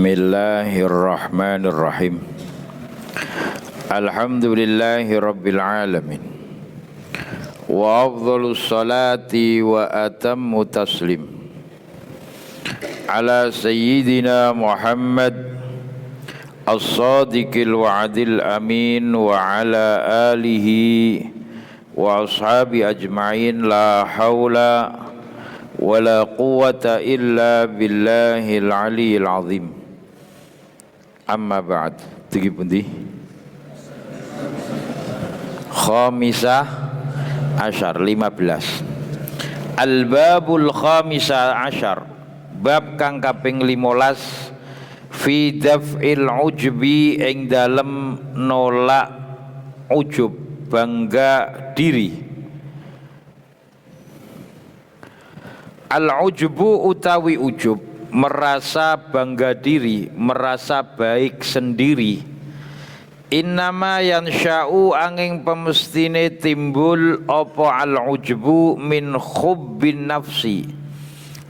Bismillahirrahmanirrahim. Alhamdulillahi rabbil alamin. Wa afdhalus salati wa atammu taslim ala sayyidina Muhammad as-sadiqil wa'dil amin wa ala alihi wa ashabi ajma'in la hawla wa la quwwata illa billahil aliyyil azim. Amma ba'd. Tigi pundi? Khamisah asyar 15. Al-babul khamisah asyar, bab kang kaping 15 fi daf'il ujbi ing dalem nolak ujub, bangga diri. Al-ujbu utawi ujub, merasa bangga diri, merasa baik sendiri. Innama yansha'u angin pemestine timbul opo al-ujbu min khubbin nafsi,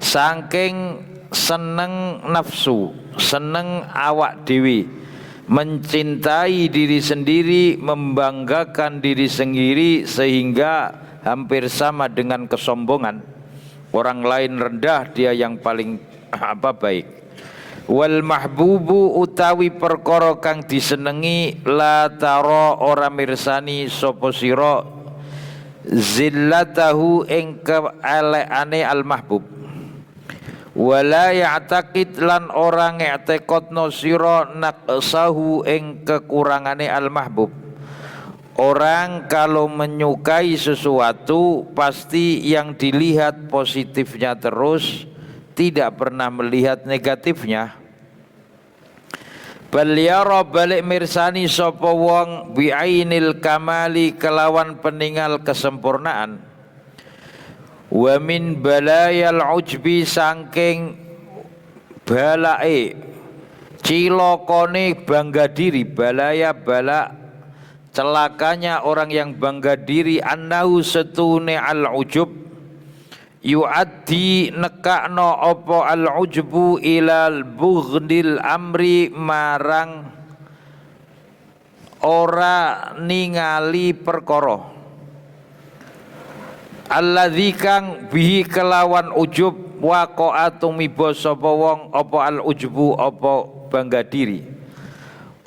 saking seneng nafsu, seneng awak dewi, mencintai diri sendiri, membanggakan diri sendiri sehingga hampir sama dengan kesombongan. Orang lain rendah, dia yang paling baik. Wal mahbubu utawi perkara kang disenengi la tara ora mirsani sapa sira zillatahu ing keelekane al mahbub. Wala ya'taqid lan ora ng'tekotno sira naqsahu ing kekurangane al mahbub. Orang kalau menyukai sesuatu pasti yang dilihat positifnya terus, tidak pernah melihat negatifnya. Bal yara balik mirsani sapa wong bi'ainil kamali kelawan peningal kesempurnaan. Wa min balayal ujbi saking balae cilokone bangga diri, balaya bala celakanya orang yang bangga diri, annahu setune al-ujub yu'addi nekakno opo al-ujbu ilal bughdil amri marang ora ningali perkara alladzi kang bihi kelawan ujub waqa'atu mibo sapa wong opo al-ujbu opo bangga diri.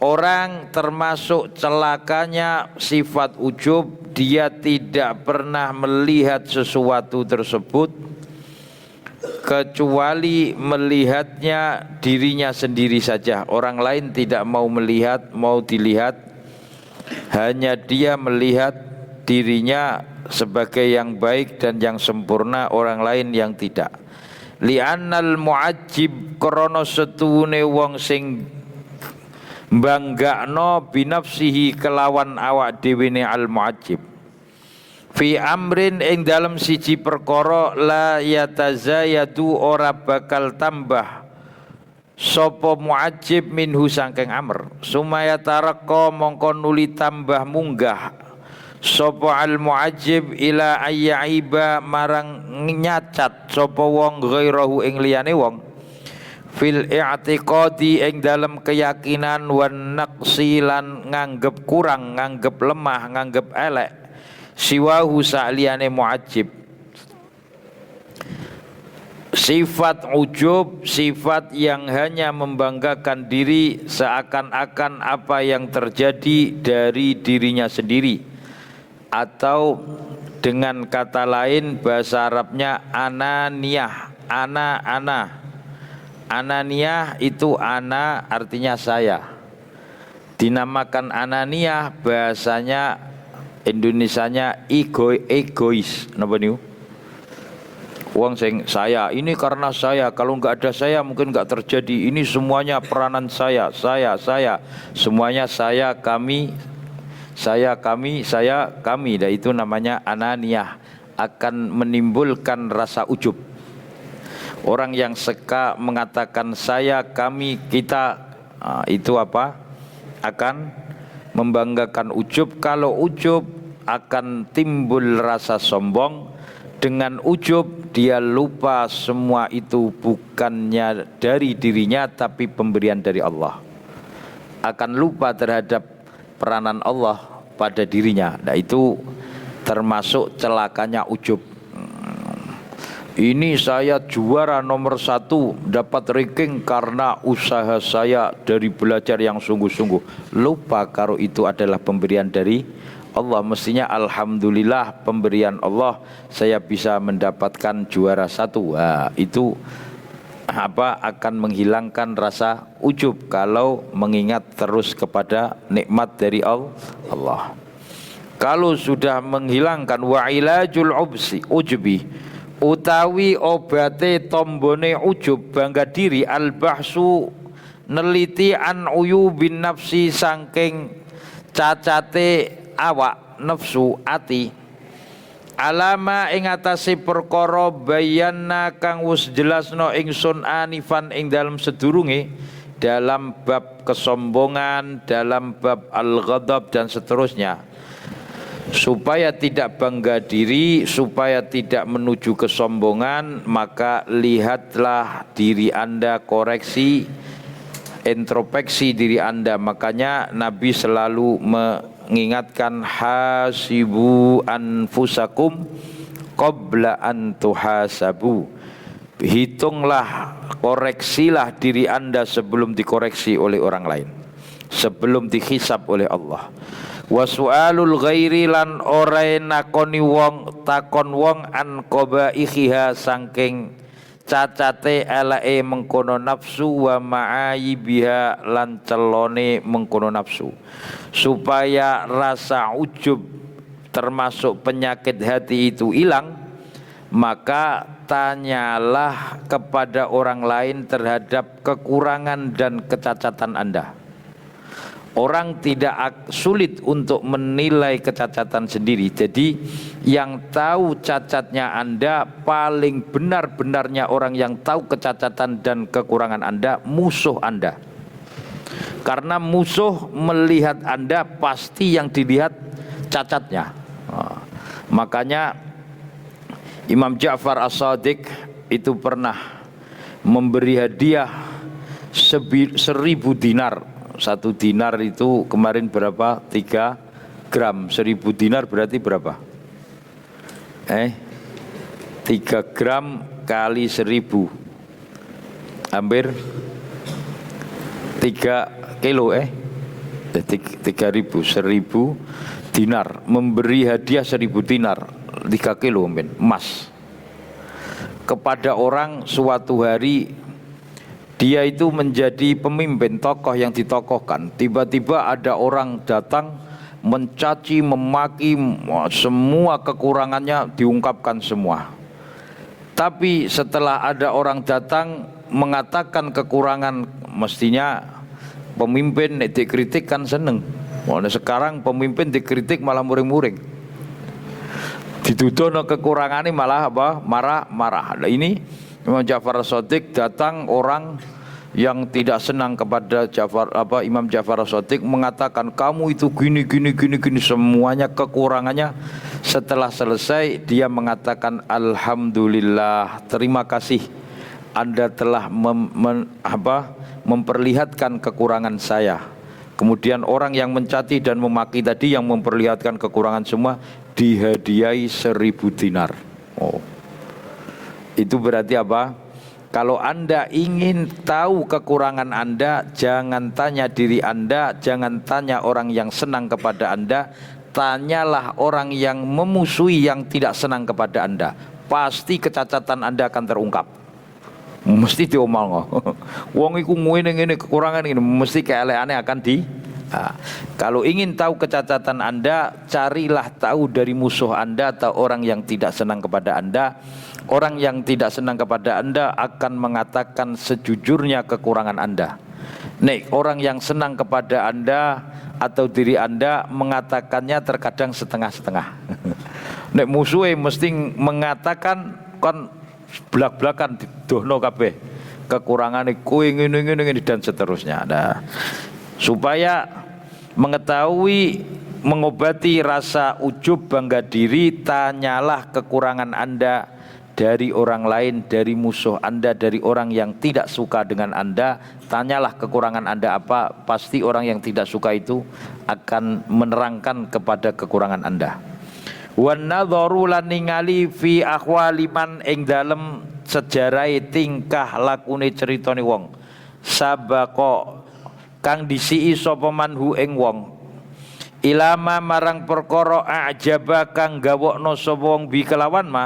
Orang termasuk celakanya sifat ujub, dia tidak pernah melihat sesuatu tersebut kecuali melihatnya dirinya sendiri saja. Orang lain tidak mau melihat, mau dilihat, hanya dia melihat dirinya sebagai yang baik dan yang sempurna, orang lain yang tidak. Li'annal mu'ajjib krana setune wong sing banggakno binafsihi kelawan awak dewene al-mu'ajjib fi amrin ing dalam siji perkara la yatazayadu ora bakal tambah sapa mu'ajjib minhu sangking amr sumaya taraqqa mongko nuli tambah munggah sapa al-mu'ajjib ila ayyaiba marang nyacat sapa wong ghairahu ing liyane wong fil i'tiqadi ing dalam keyakinan wan naqsi lan nganggep kurang, nganggep lemah, nganggep elek siwahu sa'liyane mu'ajjib. Sifat ujub, sifat yang hanya membanggakan diri seakan-akan apa yang terjadi dari dirinya sendiri, atau dengan kata lain bahasa Arabnya ananiyah, ana. Ananiyah itu ana artinya saya. Dinamakan ananiyah bahasanya Indonesianya egois. Napa niku? Wong sing saya, ini karena saya, kalau enggak ada saya mungkin enggak terjadi. Ini semuanya peranan saya. Semuanya saya, kami. Dan itu namanya ananiyah, akan menimbulkan rasa ujub. Orang yang suka mengatakan saya, kami, kita, itu apa? Akan membanggakan ujub. Kalau ujub akan timbul rasa sombong Dengan ujub dia lupa semua itu bukannya dari dirinya tapi pemberian dari Allah. Akan lupa terhadap peranan Allah pada dirinya. Nah itu termasuk celakanya ujub. Ini saya juara nomor 1, dapat ranking karena usaha saya dari belajar yang sungguh-sungguh. Lupa kalau itu adalah pemberian dari Allah. Mestinya alhamdulillah pemberian Allah saya bisa mendapatkan juara 1. Nah, itu akan menghilangkan rasa ujub kalau mengingat terus kepada nikmat dari Allah. Kalau sudah menghilangkan wa ilajul ujbi utawi obate tombone ujub bangga diri al-bahsu neliti an uyubin nafsi saking cacate awak nafsu ati alama ing atase perkara bayanna kang wis jelasno ingsun anifan ing dalam sedurunge dalam bab kesombongan, dalam bab al-ghadab dan seterusnya. Supaya tidak bangga diri, supaya tidak menuju kesombongan, maka lihatlah diri Anda, koreksi, introspeksi diri Anda. Makanya Nabi selalu mengingatkan hasibu anfusakum qabla an tuhasabu. Hitunglah, koreksilah diri Anda sebelum dikoreksi oleh orang lain, sebelum dihisab oleh Allah. Wa su'alul ghairi lan ora nakoni wong takon wong an qabaihiha saking cacate eleke mengkono nafsu wa ma'ayibiha lan celone mengkono nafsu. Supaya rasa ujub termasuk penyakit hati itu hilang, maka tanyalah kepada orang lain terhadap kekurangan dan kecacatan Anda. Orang tidak sulit untuk menilai kecacatan sendiri. Jadi yang tahu cacatnya Anda, paling benar-benarnya orang yang tahu kecacatan dan kekurangan Anda, musuh Anda. Karena musuh melihat Anda pasti yang dilihat cacatnya. Makanya Imam Ja'far As-Shadiq itu pernah memberi hadiah 1.000 dinar. 1 dinar itu kemarin berapa? 3 gram. 1.000 dinar berarti berapa? 3 gram kali 1.000 hampir 3 kilo 3.000. 1.000 dinar. Memberi hadiah 1.000 dinar 3 kilo emas kepada orang suatu hari. Dia itu menjadi pemimpin, tokoh yang ditokohkan. Tiba-tiba ada orang datang mencaci, memaki, semua kekurangannya diungkapkan semua. Tapi setelah ada orang datang mengatakan kekurangan, mestinya pemimpin dikritik kan seneng. Sekarang pemimpin dikritik malah muring-muring. Dituduh kekurangannya malah marah-marah. Nah, ini Imam Ja'far As-Shadiq datang, orang yang tidak senang kepada Imam Ja'far As-Shadiq mengatakan kamu itu gini semuanya kekurangannya. Setelah selesai dia mengatakan alhamdulillah, terima kasih Anda telah memperlihatkan kekurangan saya. Kemudian orang yang mencaci dan memaki tadi yang memperlihatkan kekurangan semua dihadiahi 1.000 dinar. Itu berarti apa? Kalau Anda ingin tahu kekurangan Anda, jangan tanya diri Anda, jangan tanya orang yang senang kepada Anda, tanyalah orang yang memusuhi, yang tidak senang kepada Anda. Pasti kecacatan Anda akan terungkap. Mesti diomal. Wong iku ngene kekurangan ini, mesti keeleane akan kalau ingin tahu kecacatan Anda, carilah tahu dari musuh Anda atau orang yang tidak senang kepada Anda. Orang yang tidak senang kepada Anda akan mengatakan sejujurnya kekurangan Anda. Orang yang senang kepada Anda atau diri Anda mengatakannya terkadang setengah-setengah. Musuhnya mesti mengatakan kan belak-belakan didohno kabeh kekurangan kowe ngene dan seterusnya. Nah, supaya mengetahui mengobati rasa ujub bangga diri, tanyalah kekurangan Anda dari orang lain, dari musuh Anda, dari orang yang tidak suka dengan Anda. Tanyalah kekurangan Anda apa, pasti orang yang tidak suka itu akan menerangkan kepada kekurangan Anda. Wan nadharu lan ningali fi ahwali man ing dalem sejarahe tingkah lakune critane wong sabaqo kang disii sapa manhu ing wong ilama marang perkara ajaba kang gawokno sapa wong bi kelawan ma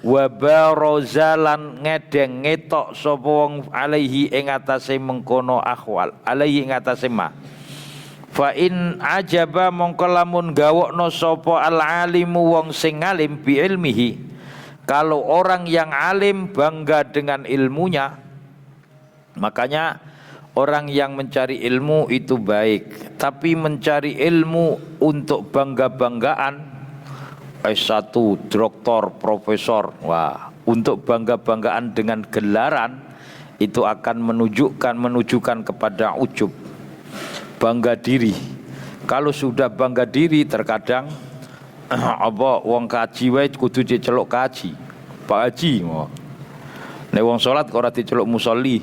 wa barazalan ngedeng ngetok sapa wong alaihi ing atase mengkono ahwal alaihi ing atase ma fa in ajaba mongko lamun gawokno sapa al alimu wong sing alim bi ilmihi. Kalau orang yang alim bangga dengan ilmunya, makanya orang yang mencari ilmu itu baik. Tapi mencari ilmu untuk bangga-banggaan, S1, doktor, profesor, wah, untuk bangga-banggaan dengan gelaran itu akan menunjukkan kepada ujub, bangga diri. Kalau sudah bangga diri terkadang apa wong kaji wae kudu diceluk kaji. Pak Haji ngono. Nek wong salat kok ora diceluk musolli.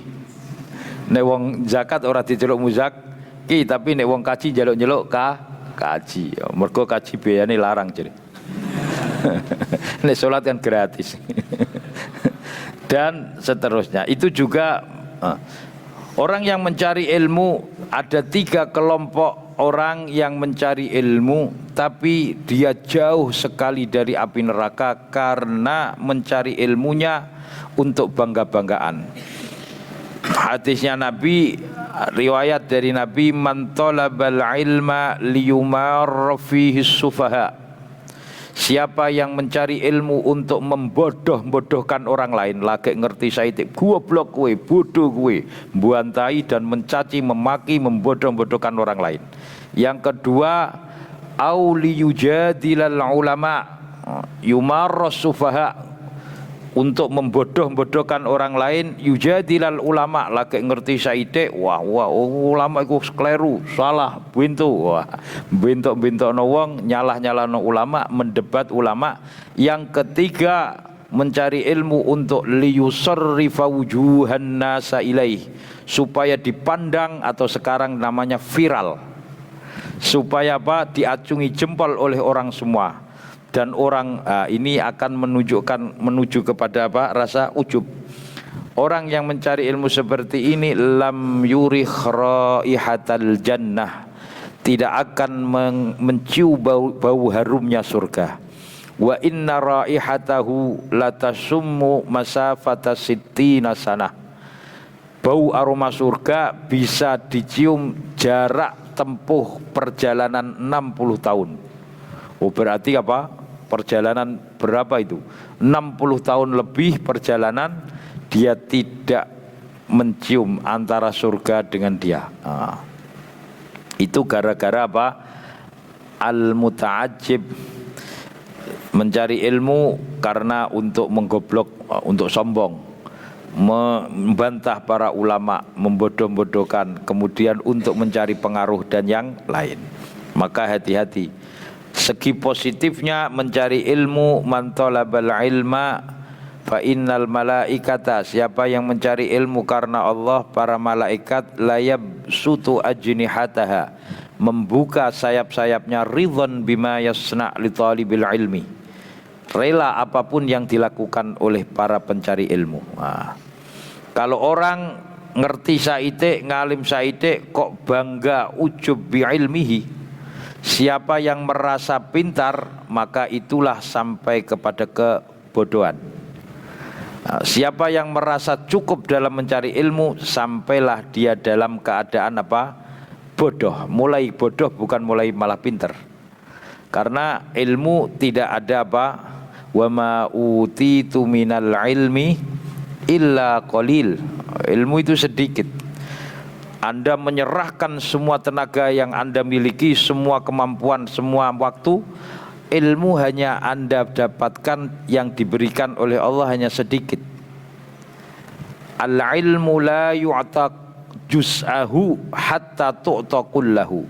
Nek wong zakat ora diceluk muzaki, tapi nek wong kaji njaluk-njaluk kaji. Mergo kaji biayane larang jare. Nek salat kan gratis. Dan seterusnya. Itu juga orang yang mencari ilmu, ada 3 kelompok orang yang mencari ilmu tapi dia jauh sekali dari api neraka karena mencari ilmunya untuk bangga-banggaan. Hadisnya Nabi, riwayat dari Nabi, man talabal ilma liyumar fihi sufaha. Siapa yang mencari ilmu untuk membodoh-bodohkan orang lain, lagi ngerti saitik, goblok kowe, bodoh kowe, buantai dan mencaci, memaki, membodoh-bodohkan orang lain. Yang kedua, auli yujadilal ulama, yumarras sufaha, untuk membodoh-bodohkan orang lain, yujadilal ulama, lagi ngerti saitik, wah ulama iku kleru, salah, bintu, wah bintuk-bintuk no wong, nyalah-nyalah no ulama, mendebat ulama. Yang ketiga, mencari ilmu untuk liyusarrifa wujuhan nasa ilaih, supaya dipandang atau sekarang namanya viral, supaya apa, diacungi jempol oleh orang semua. Dan orang ini akan menuju kepada apa? Rasa ujub. Orang yang mencari ilmu seperti ini lam yurih raihatal jannah, tidak akan mencium bau harumnya surga. Wa inna raihatahu latasummu masafata sittina sanah. Bau aroma surga bisa dicium jarak tempuh perjalanan 60 tahun. Oh, berarti apa? Perjalanan berapa itu? 60 tahun lebih perjalanan dia tidak mencium antara surga dengan dia. Itu gara-gara apa? Al-muta'ajib, mencari ilmu karena untuk menggoblok, untuk sombong, membantah para ulama, membodoh-bodohkan, kemudian untuk mencari pengaruh dan yang lain. Maka hati-hati. Segi positifnya mencari ilmu, man talabal ilma fa innal malaikata, siapa yang mencari ilmu karena Allah, para malaikat layab sutu ajnihataha, membuka sayap-sayapnya, ridhon bima yasna li talibil ilmi, rela apapun yang dilakukan oleh para pencari ilmu. Kalau orang ngerti saite, ngalim saite kok bangga ujub bi ilmihi, siapa yang merasa pintar maka itulah sampai kepada kebodohan. Siapa yang merasa cukup dalam mencari ilmu, sampailah dia dalam keadaan apa? Bodoh. Mulai bodoh, bukan mulai malah pintar. Karena ilmu tidak ada apa? Wa ma utitu minal ilmi illa qalil. Ilmu itu sedikit. Anda menyerahkan semua tenaga yang Anda miliki, semua kemampuan, semua waktu, ilmu hanya Anda dapatkan, yang diberikan oleh Allah hanya sedikit. Al-ilmu la yu'ta juz'ahu hatta tu'ta kullahu.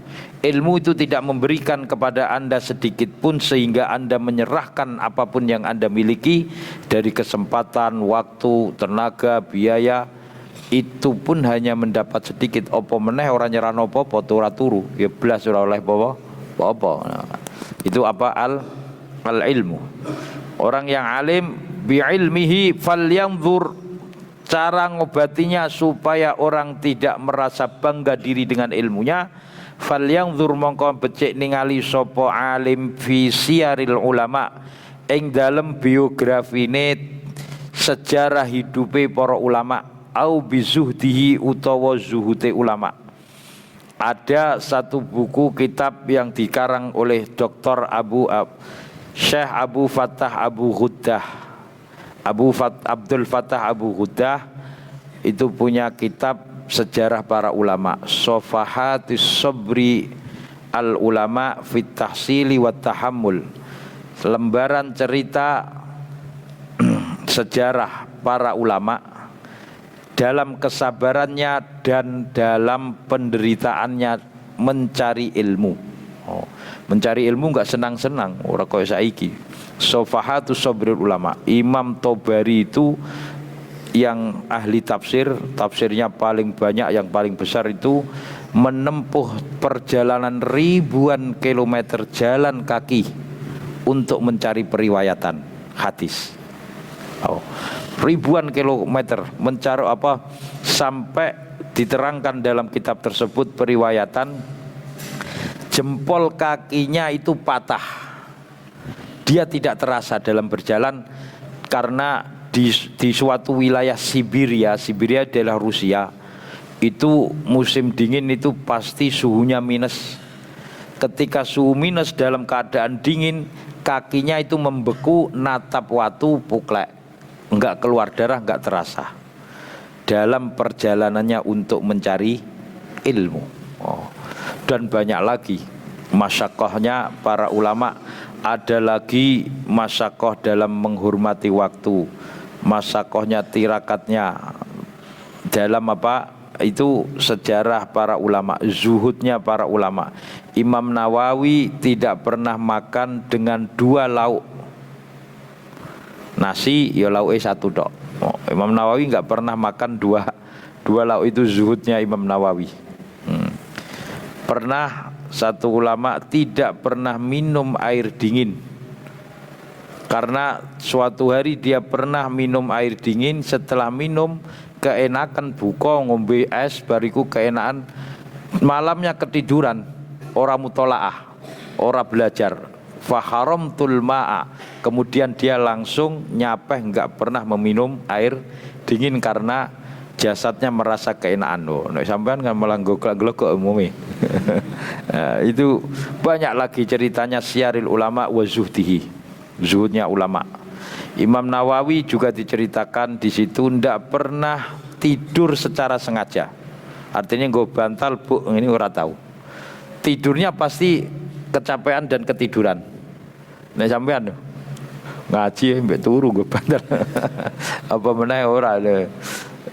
Ilmu itu tidak memberikan kepada Anda sedikit pun sehingga Anda menyerahkan apapun yang Anda miliki dari kesempatan, waktu, tenaga, biaya. Itu pun hanya mendapat sedikit. Apa meneh orang nyerano apa-apa turu ya blas ora oleh apa-apa. Nah, itu apa al ilmu. Orang yang alim bi ilmihi falyanzur, cara ngobatinya supaya orang tidak merasa bangga diri dengan ilmunya. Falyanzur mongko becik ningali sapa alim fi siyaril ulama, ing dalem biografine sejarah hidupe para ulama, au bizuhdihi utawa zuhute ulama. Ada satu buku kitab yang dikarang oleh Dr. Syekh Abu Fattah Abu Ghuddah. Abdul Fattah Abu Ghuddah itu punya kitab sejarah para ulama, Sofahatis Sobri al ulama fit tahsili wat tahammul. Lembaran cerita sejarah para ulama dalam kesabarannya dan dalam penderitaannya mencari ilmu. Mencari ilmu enggak senang-senang, ora koyo saiki. Sofahatus Sabrul Ulama. Imam Tobari itu yang ahli tafsirnya paling banyak, yang paling besar itu menempuh perjalanan ribuan kilometer jalan kaki untuk mencari periwayatan hadis. Ribuan kilometer mencari sampai diterangkan dalam kitab tersebut periwayatan jempol kakinya itu patah. Dia tidak terasa dalam berjalan karena di suatu wilayah Siberia adalah Rusia, itu musim dingin itu pasti suhunya minus. Ketika suhu minus dalam keadaan dingin, kakinya itu membeku, natap watu puklek, enggak keluar darah, enggak terasa. Dalam perjalanannya untuk mencari ilmu. Dan banyak lagi masyakohnya para ulama. Ada lagi masyakoh dalam menghormati waktu, masyakohnya tirakatnya dalam itu sejarah para ulama, zuhudnya para ulama. Imam Nawawi tidak pernah makan dengan 2 lauk. Nasi ya lauke 1 tok. Imam Nawawi enggak pernah makan dua lauk, itu zuhudnya Imam Nawawi. Pernah satu ulama tidak pernah minum air dingin, karena suatu hari dia pernah minum air dingin, setelah minum keenakan buka ngombe es, bariku keenakan, malamnya ketiduran, ora mutolaah, ora belajar, faharamtul ma'a, kemudian dia langsung nyapeh, enggak pernah meminum air dingin karena jasadnya merasa keenaan. Nek sampean kan malah glok-glok umumnya. Nah, itu banyak lagi ceritanya Syiaril Ulama wa Zuhdihi, zuhudnya ulama. Imam Nawawi juga diceritakan di situ ndak pernah tidur secara sengaja. Artinya nggo bantal bu ini ora tahu. Tidurnya pasti kecapean dan ketiduran. Nek sampean ngaji mbek turu nggo bantal. Apa meneh ora ada.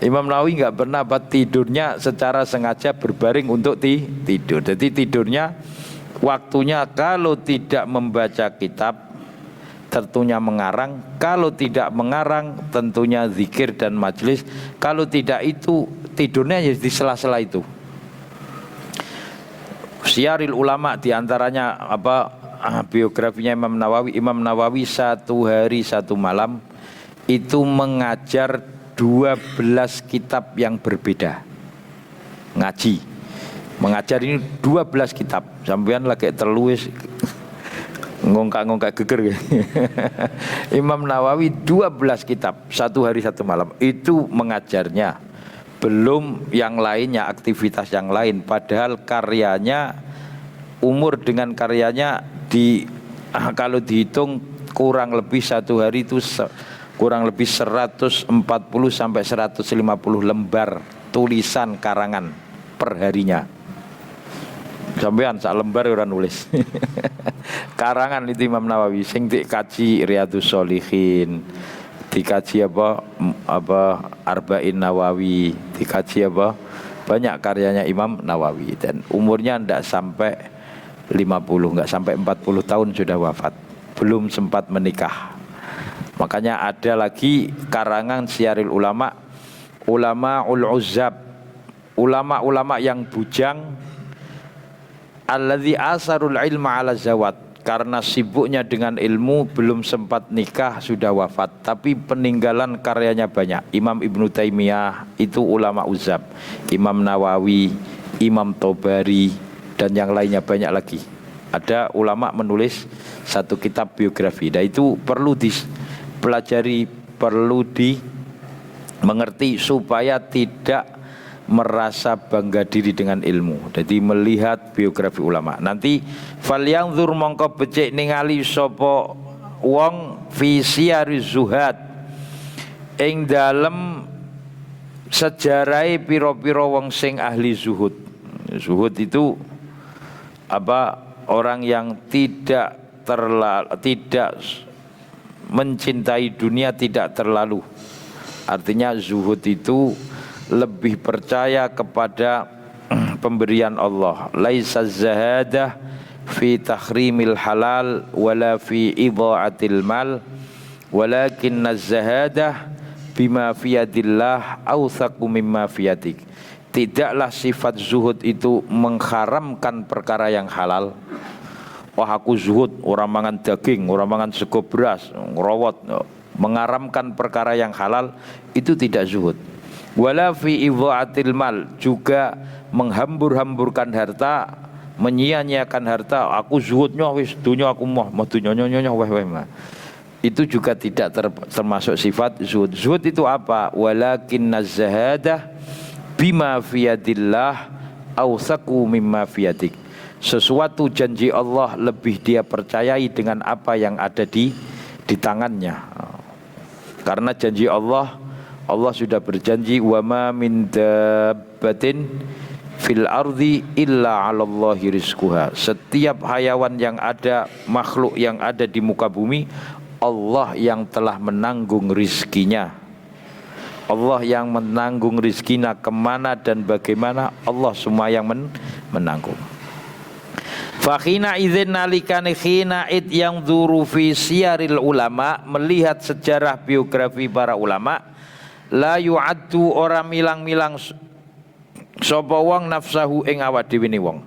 Imam Nawawi enggak pernah tidurnya secara sengaja berbaring untuk tidur. Jadi tidurnya waktunya kalau tidak membaca kitab tentunya mengarang, kalau tidak mengarang tentunya zikir dan majlis, kalau tidak itu tidurnya ya di sela-sela itu. Syiaril Ulama diantaranya biografinya Imam Nawawi. Imam Nawawi 1 hari 1 malam itu mengajar 12 kitab yang berbeda. Ngaji, mengajar ini 12 kitab. Sampean lagi terluis ngongkak-ngongkak geger. Imam Nawawi 12 kitab 1 hari 1 malam itu mengajarnya. Belum yang lainnya, aktivitas yang lain. Padahal karyanya, umur dengan karyanya kalau dihitung kurang lebih 1 hari itu kurang lebih 140 sampai 150 lembar tulisan karangan per harinya. Sampean sak lembar ora nulis. Karangan itu Imam Nawawi sing dikaji Riyadhus Shalihin, dikaji Arba'in Nawawi, dikaji Banyak karyanya Imam Nawawi dan umurnya tidak sampai 50, nggak sampai 40 tahun sudah wafat, belum sempat menikah. Makanya ada lagi karangan Syiarul Ulama, Ulama'ul Uzzab, ulama-ulama yang bujang, alladzi asarul ilma ala zawat, karena sibuknya dengan ilmu belum sempat nikah sudah wafat, tapi peninggalan karyanya banyak. Imam Ibnu Taimiyah itu ulama uzab, Imam Nawawi, Imam Tobari, dan yang lainnya banyak lagi. Ada ulama menulis satu kitab biografi, dan itu perlu dipelajari, perlu dimengerti supaya tidak merasa bangga diri dengan ilmu. Jadi melihat biografi ulama. Nanti falyanzur mongko becik ningali sapa wong fi siyariz zuhad, ing dalem sejarahe pira-pira wong sing ahli zuhud. Zuhud itu apa? Orang yang tidak mencintai dunia, tidak terlalu. Artinya zuhud itu lebih percaya kepada pemberian Allah. Laisa zahadah fi tahrimil halal wala fi idha'atil mal, walakin az-zahadah bima fi yadillah awthaqu mimma fi yadik. Tidaklah sifat zuhud itu mengharamkan perkara yang halal. Wah, aku zuhud, orang mangan daging, orang mangan sego beras, ngerowot. Mengharamkan perkara yang halal itu tidak zuhud. Wala fi idha'atil mal, juga menghambur-hamburkan harta, menyia-nyiakan harta. Aku zuhudnya wis dunya, aku mau dunya weh mah. Itu juga tidak termasuk sifat zuhud. Zuhud itu apa? Walakinnaz zahadah bima fi yadillah awthaqu mimma fi yadik. Sesuatu janji Allah lebih dia percayai dengan apa yang ada di tangannya. Karena janji Allah sudah berjanji, wa ma min dabbatin fil ardi illa 'alallahi rizquha. Setiap hayawan yang ada, makhluk yang ada di muka bumi, Allah yang telah menanggung rizkinya. Allah yang menanggung rizkinya, kemana dan bagaimana Allah semua yang menanggung. Fakhina idzin nalikane khina id yang dzuru fi siyaril ulama, melihat sejarah biografi para ulama, la yu'addu ora milang-milang sapa wong nafsahu ing awak dhewe ne wong.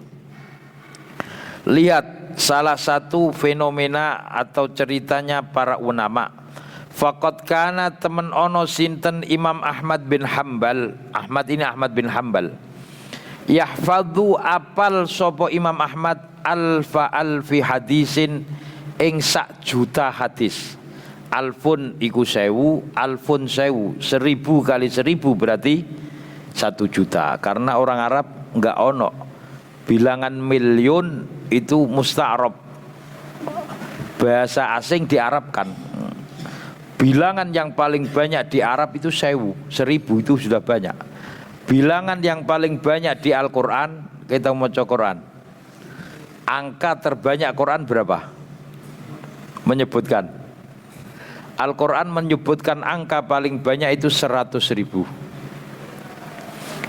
Lihat salah satu fenomena atau ceritanya para ulama. Faqad kana temen ono sinten Imam Ahmad bin Hambal. Ahmad bin Hambal. Yahfadhu apal sapa Imam Ahmad alfi hadisin ing 1 juta hadis. Alfun iku 1000, alfun 1000, 1000 kali 1000 berarti 1 juta. Karena orang Arab enggak ono bilangan miliun, itu musta'rab, bahasa asing diarabkan. Bilangan yang paling banyak di Arab itu 1000 itu sudah banyak. Bilangan yang paling banyak di Al-Quran, kita membaca Quran, angka terbanyak Quran berapa? Menyebutkan, Al-Quran menyebutkan angka paling banyak itu 100.000.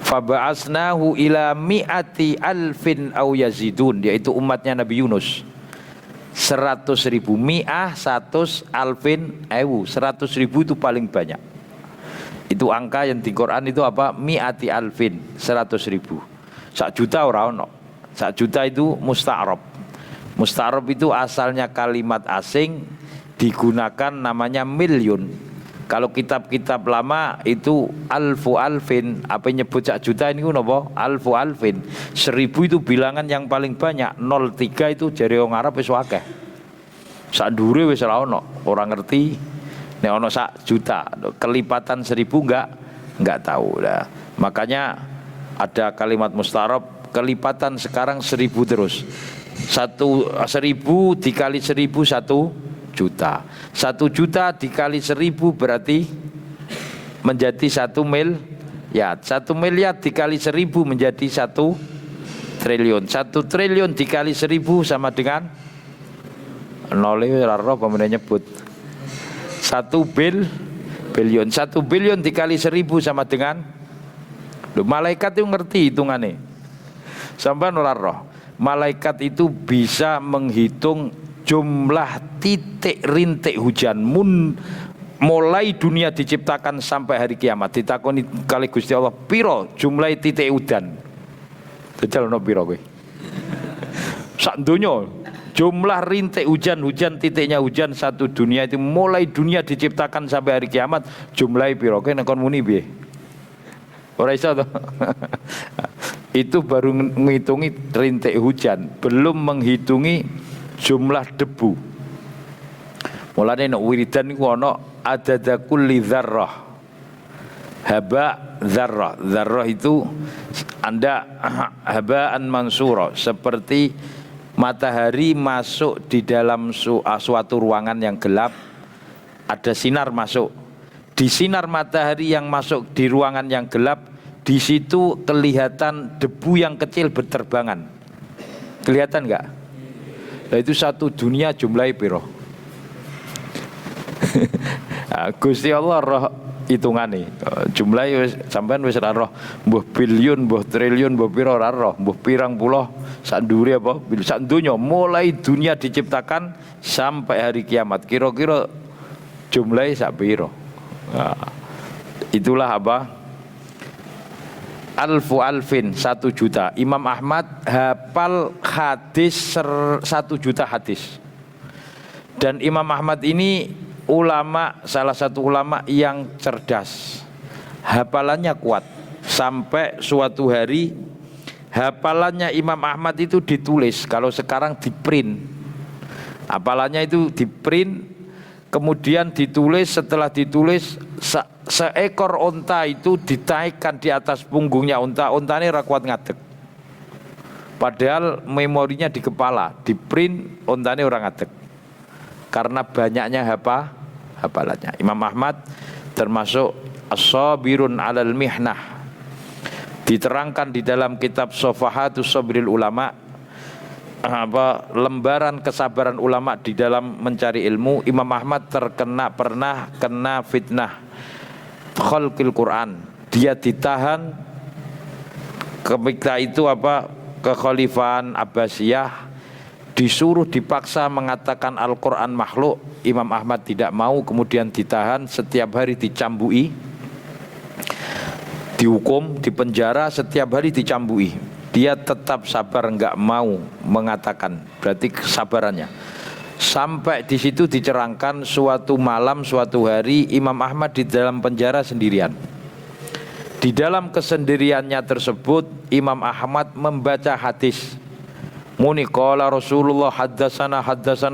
Faba'asnahu ila mi'ati alfin aw yazidun, yaitu umatnya Nabi Yunus. 100.000, mi'ah 100, alfin 1000, 100.000 itu paling banyak. Itu angka yang di Quran itu apa? Mi'ati alfin, 100.000. 1 juta orang ono. 1 juta itu musta'rab. Musta'rab itu asalnya kalimat asing, digunakan namanya miliun. Kalau kitab-kitab lama itu alfu alfin, apa nyebut 1 juta ini apa? Alfu alfin. 1000 itu bilangan yang paling banyak. 03 itu jare wong Arab wis akeh. Sak ndure wis ora ono, ora ngerti. Nek ono 1 juta, kelipatan 1000 enggak tahu lah. Makanya ada kalimat mustarab, kelipatan sekarang 1000 terus. 1000 dikali 1000 1 juta. 1 juta dikali 1000 berarti menjadi 1 miliar. 1 miliar dikali 1000 menjadi 1 triliun. 1 triliun dikali 1000 sama dengan nol apa nyebut 1 bilion. 1 bilion dikali 1000 sama dengan Loh, malaikat itu ngerti hitungannya. Sampeyan ora roh. Malaikat itu bisa menghitung jumlah titik rintik hujan mulai dunia diciptakan sampai hari kiamat. Ditakoni kali Gusti Allah, piro jumlah titik hujan? Jajal ono piro kowe? Sak donya jumlah rintik hujan titiknya hujan satu dunia itu mulai dunia diciptakan sampai hari kiamat jumlah piro? Kowe nek kon muni piye? Ora iso to. Itu baru menghitungi rintik hujan, belum menghitungi jumlah debu. Mulane nek wiridan niku ana adada kulli dzarrah. Haba dzarrah. Dzarrah itu Anda habaan mansura, seperti matahari masuk di dalam suatu ruangan yang gelap, ada sinar masuk. Di sinar matahari yang masuk di ruangan yang gelap, di situ kelihatan debu yang kecil berterbangan. Kelihatan enggak? Nah, itu satu dunia jumlahnya piro? Gusti Allah roh hitungane. Jumlahe sampean wis ora roh, mbuh biliun, mbuh triliun, mbuh piro ora roh, mbuh pirang puluh sak ndure apa? Sak donya mulai dunia diciptakan sampai hari kiamat. Kira-kira jumlahe sak piro? Nah, itulah apa? Alfu alfin, 1 juta. Imam Ahmad hafal hadis 1 juta hadis. Dan Imam Ahmad ini ulama, salah satu ulama yang cerdas. Hafalannya kuat. Sampai suatu hari hafalannya Imam Ahmad itu ditulis. Kalau sekarang di print. Hafalannya itu di print, kemudian ditulis. Setelah ditulis, seekor onta itu ditaikkan di atas punggungnya onta. Ontanya ora kuat ngadeg. Padahal memorinya di kepala, di print ontanya orang ngadeg. Karena banyaknya hafalannya. Imam Ahmad termasuk as-sabirun 'alal mihnah. Diterangkan di dalam kitab Safahatus Sabril Ulama, lembaran kesabaran ulama di dalam mencari ilmu. Imam Ahmad pernah kena fitnah khalqil Quran. Dia ditahan ketika itu kekhalifahan Abbasiyah, disuruh dipaksa mengatakan Al-Quran makhluk. Imam Ahmad tidak mau, kemudian ditahan, setiap hari dicambui, dihukum, dipenjara, setiap hari dicambui. Dia tetap sabar, enggak mau mengatakan, berarti kesabarannya. Sampai di situ dicerangkan suatu malam, suatu hari Imam Ahmad di dalam penjara sendirian. Di dalam kesendiriannya tersebut Imam Ahmad membaca hadis. Muni qala Rasulullah haddasana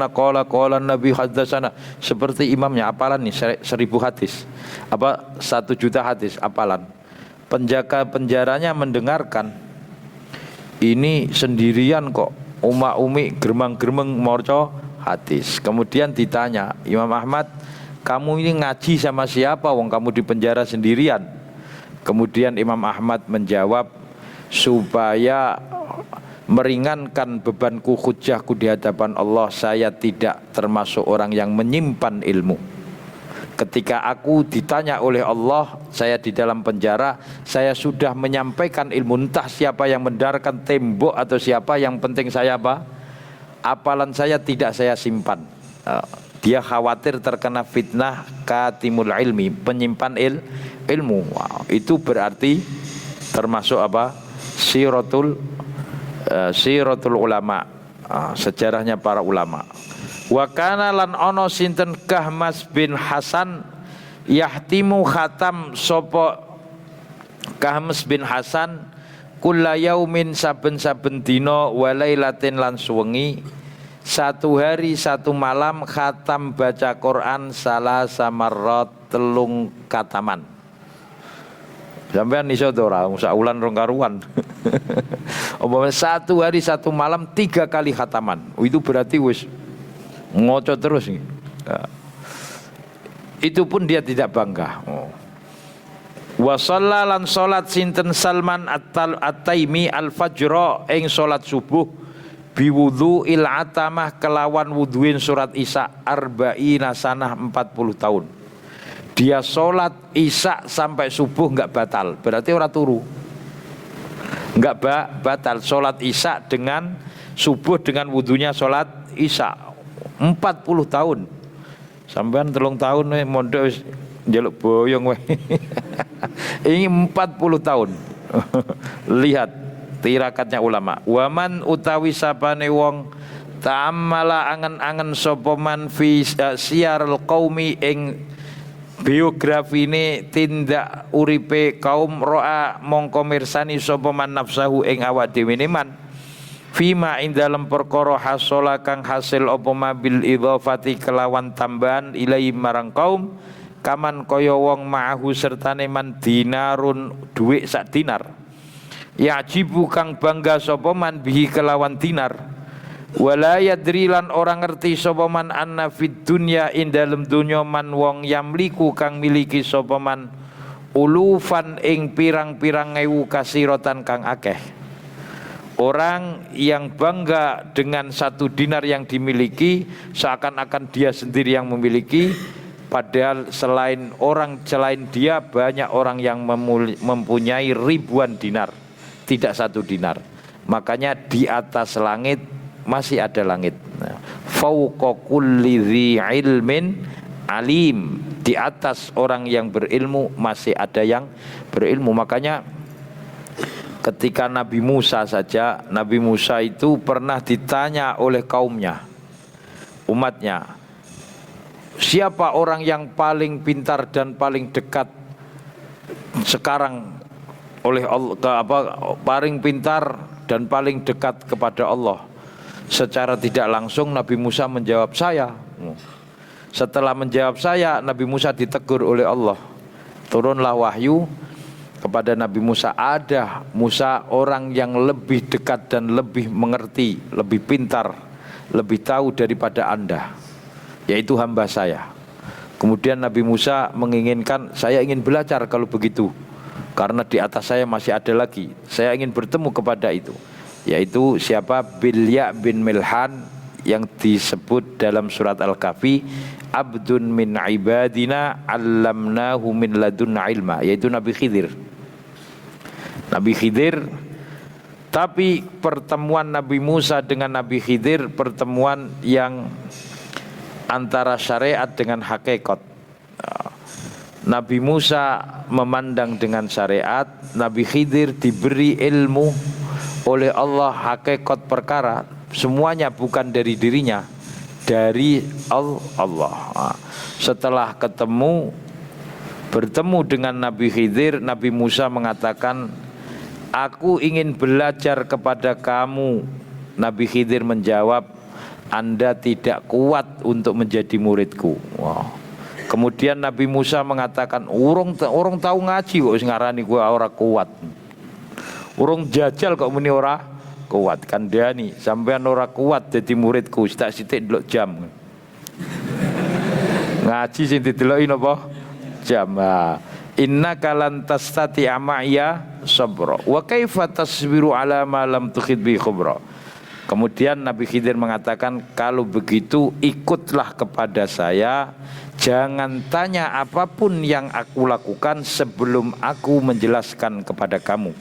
qala Nabi haddasana. Seperti imamnya, apalan nih 1000 hadis. 1 juta hadis apalan. Penjaga penjaranya mendengarkan. Ini sendirian kok, umi geremang-geremeng maca hadis. Kemudian ditanya, Imam Ahmad, kamu ini ngaji sama siapa wong kamu di penjara sendirian? Kemudian Imam Ahmad menjawab, supaya meringankan bebanku, hujahku di hadapan Allah, saya tidak termasuk orang yang menyimpan ilmu. Ketika aku ditanya oleh Allah, saya di dalam penjara, saya sudah menyampaikan ilmu. Entah siapa yang mendarkan tembok atau siapa, yang penting saya apalan saya tidak saya simpan. Dia khawatir terkena fitnah katimul ilmi, penyimpan ilmu. Wow, itu berarti termasuk siratul ulama, sejarahnya para ulama. Wa kana lan ono sinten Kahmas bin Hasan yahtimu khatam sopo Kahmas bin Hasan kulla yaumin saben-saben dina wa lailatin lan suwengi, 1 hari 1 malam khatam baca Quran salasa marrat, 3 kataman. Sampeyan iso to ora saulan rong karuan. Umpama 1 hari 1 malam 3 kali khataman. Itu berarti wis ngoco terus nih. Itu pun dia tidak bangga. Wa shallalan salat sinten Salman At-Taimi al-fajra ing salat subuh biwudhu'il atamah kelawan wudhuin surat Isya arba'ina sanah 40 tahun. Dia salat Isya sampai subuh enggak batal, berarti ora turu. Enggak batal sholat isya dengan subuh dengan wudunya sholat isya 40 tahun. Sampean 3 tahun mondok wis njaluk boyong weh. Ini 40 tahun. Lihat tirakatnya ulama. Waman utawi sapane wong ta'ammala angen-angen sapa man fi siyarul qaumi ing biografine tindak uripe kaum ro'a mongko mirsani sapa man nafsahu ing awak dhewe man fima ing dalem perkara hasola kang hasil apa mabil idhafati kelawan tambahan ilai marang kaum kaman kaya wong ma'ahu sertane man dinarun dhuwit sak dinar yajibu kang bangga sapa man bihi kelawan dinar wala yadri lan orang ngerti sapa man anna fid dunya ing dalem donya man wong yamliku kang miliki sapa man ulufan ing pirang-pirang ewu kasiratan kang akeh. Orang yang bangga dengan 1 dinar yang dimiliki seakan-akan dia sendiri yang memiliki, padahal selain dia banyak orang yang mempunyai ribuan dinar, tidak 1 dinar. Makanya di atas langit masih ada langit. Fauqa kulli dzi ilmin alim, di atas orang yang berilmu masih ada yang berilmu. Makanya ketika Nabi Musa saja, Nabi Musa itu pernah ditanya oleh kaumnya, umatnya, siapa orang yang paling pintar dan paling dekat sekarang oleh Allah, paling pintar dan paling dekat kepada Allah. Secara tidak langsung Nabi Musa menjawab saya. Setelah menjawab saya, Nabi Musa ditegur oleh Allah. Turunlah wahyu kepada Nabi Musa, ada Musa orang yang lebih dekat dan lebih mengerti, lebih pintar, lebih tahu daripada Anda, yaitu hamba saya. Kemudian Nabi Musa menginginkan, saya ingin belajar kalau begitu, karena di atas saya masih ada lagi, saya ingin bertemu kepada itu, yaitu siapa? Bilya bin Milhan yang disebut dalam surat Al-Kahfi, abdun min ibadina allamnahu min ladunna ilma, yaitu Nabi Khidir. Nabi Khidir, tapi pertemuan Nabi Musa dengan Nabi Khidir pertemuan yang antara syariat dengan hakikat. Nabi Musa memandang dengan syariat, Nabi Khidir diberi ilmu oleh Allah hakikat perkara, semuanya bukan dari dirinya, dari Allah. Setelah bertemu dengan Nabi Khidir, Nabi Musa mengatakan, aku ingin belajar kepada kamu. Nabi Khidir menjawab, Anda tidak kuat untuk menjadi muridku. Wow. Kemudian Nabi Musa mengatakan, orang tahu ngaji kok ngarani gua ora kuat. Urung jajal kok muni ora kuat. Kan dia nih, sampean ora kuat jadi muridku, sitak-sitik delok jam. Ngaji sing dideloki napa? Jam. Innaka lan tastati'a ma'iya sabra wa kaifa tasbiru ala ma lam tukhid bi khubra. Kemudian Nabi Khidir mengatakan, kalau begitu ikutlah kepada saya, jangan tanya apapun yang aku lakukan sebelum aku menjelaskan kepada kamu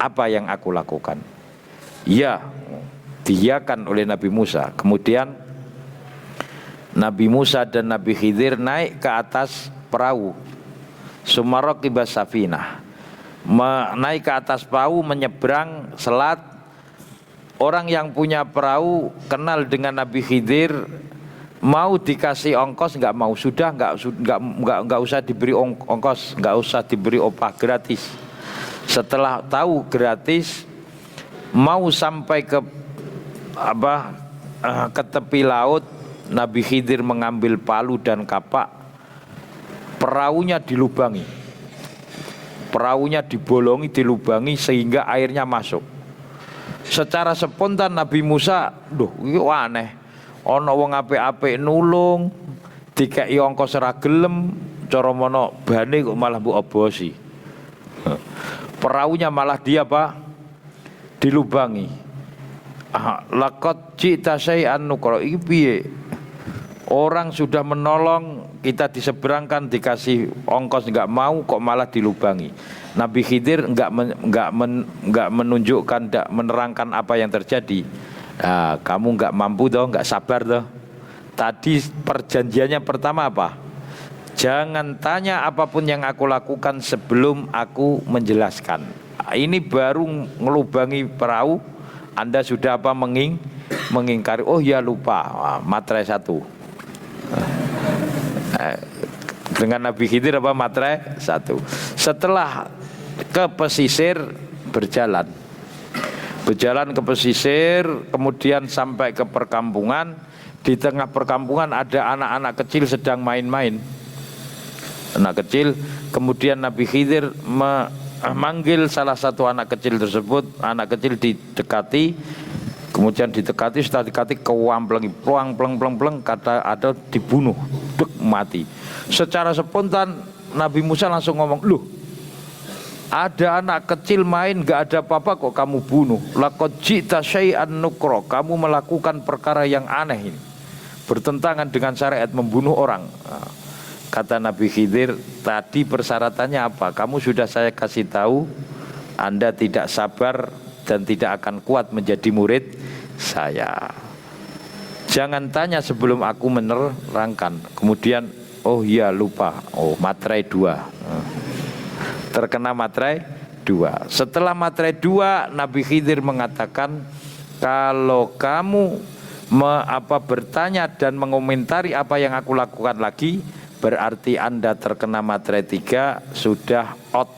apa yang aku lakukan. Ya, diiyakan oleh Nabi Musa. Kemudian Nabi Musa dan Nabi Khidir naik ke atas perahu, sumaraqibas safinah, naik ke atas perahu menyeberang selat. Orang yang punya perahu kenal dengan Nabi Khidir, mau dikasih ongkos nggak mau, sudah nggak usah diberi ongkos, nggak usah diberi opah, gratis. Setelah tahu gratis, mau sampai ke tepi laut, Nabi Khidir mengambil palu dan kapak, perahunya dilubangi, perahunya dibolongi, dilubangi sehingga airnya masuk. Secara spontan Nabi Musa, iki aneh, ana wong apik-apik nulung, dikeki ongkos ora gelem, cara mono bane kok malah mbok obosi. Perahunya malah dia dilubangi. Laqad ji'ta syai'an nukra. Iki piye? Orang sudah menolong, kita diseberangkan, dikasih ongkos nggak mau, kok malah dilubangi. Nabi Khidir enggak menunjukkan, enggak menerangkan apa yang terjadi. Nah, kamu enggak mampu toh, enggak sabar toh. Tadi perjanjiannya pertama apa? Jangan tanya apapun yang aku lakukan sebelum aku menjelaskan. Nah, ini baru ngelubangi perahu, Anda sudah apa mengingkari. Oh ya lupa, materai 1. Dengan Nabi Khidir apa materai 1. Setelah ke pesisir berjalan ke pesisir, kemudian sampai ke perkampungan. Di tengah perkampungan ada anak-anak kecil sedang main-main. Anak kecil, kemudian Nabi Khidir memanggil salah satu anak kecil tersebut. Anak kecil didekati, kemudian didekati, setelah didekati kewampleng, pleng, kata ada dibunuh, mati. Secara spontan Nabi Musa langsung ngomong, loh, ada anak kecil main gak ada apa-apa kok kamu bunuh. Laqad ji'ta syai'an nukra, kamu melakukan perkara yang aneh ini, bertentangan dengan syariat, membunuh orang. Kata Nabi Khidir, tadi persyaratannya apa? Kamu sudah saya kasih tahu, Anda tidak sabar dan tidak akan kuat menjadi murid saya. Jangan tanya sebelum aku menerangkan. Kemudian, oh iya lupa, oh materai 2. Terkena materai 2. Setelah materai 2, Nabi Khidir mengatakan, kalau kamu bertanya dan mengomentari apa yang aku lakukan lagi, berarti Anda terkena materai 3, sudah out,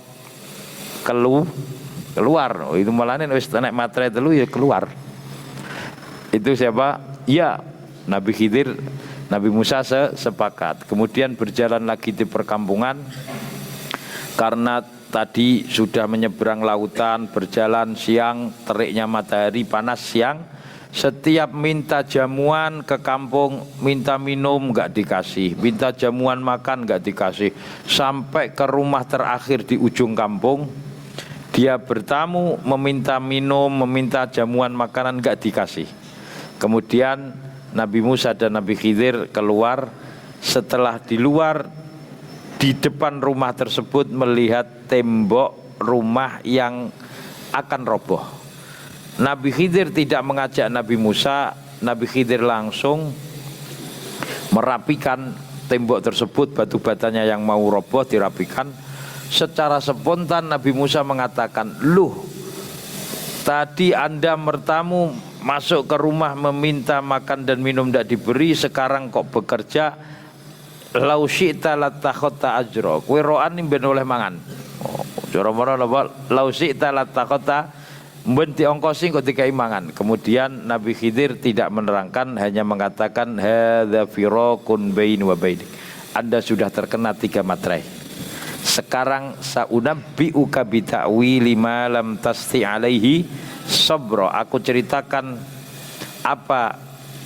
keluar. Oh, itu malahan wis naik materai 3 ya keluar. Itu siapa? Ya, Nabi Khidir, Nabi Musa sepakat. Kemudian berjalan lagi di perkampungan. Karena tadi sudah menyeberang lautan, berjalan siang, teriknya matahari panas siang. Setiap minta jamuan ke kampung, minta minum nggak dikasih, minta jamuan makan nggak dikasih. Sampai ke rumah terakhir di ujung kampung, dia bertamu, meminta minum, meminta jamuan makanan nggak dikasih. Kemudian Nabi Musa dan Nabi Khidir keluar. Setelah di luar, di depan rumah tersebut melihat tembok rumah yang akan roboh. Nabi Khidir tidak mengajak Nabi Musa. Nabi Khidir langsung merapikan tembok tersebut, batu batanya yang mau roboh dirapikan. Secara spontan Nabi Musa mengatakan, "Loh, tadi Anda bertamu, masuk ke rumah meminta makan dan minum tidak diberi, sekarang kok bekerja? Lau syi'ta latakhota ajro, kowe roan ben oleh mangan." Joro-moro lau syi'ta latakhota, ben diongkosi kok dikai mangan. Kemudian Nabi Khidir tidak menerangkan, hanya mengatakan hadza firaqun baini wa bainik. Anda sudah terkena 3 materai. Sekarang saunabbi'uka bi ta'wili ma lam tasti alaihi sabra. Aku ceritakan apa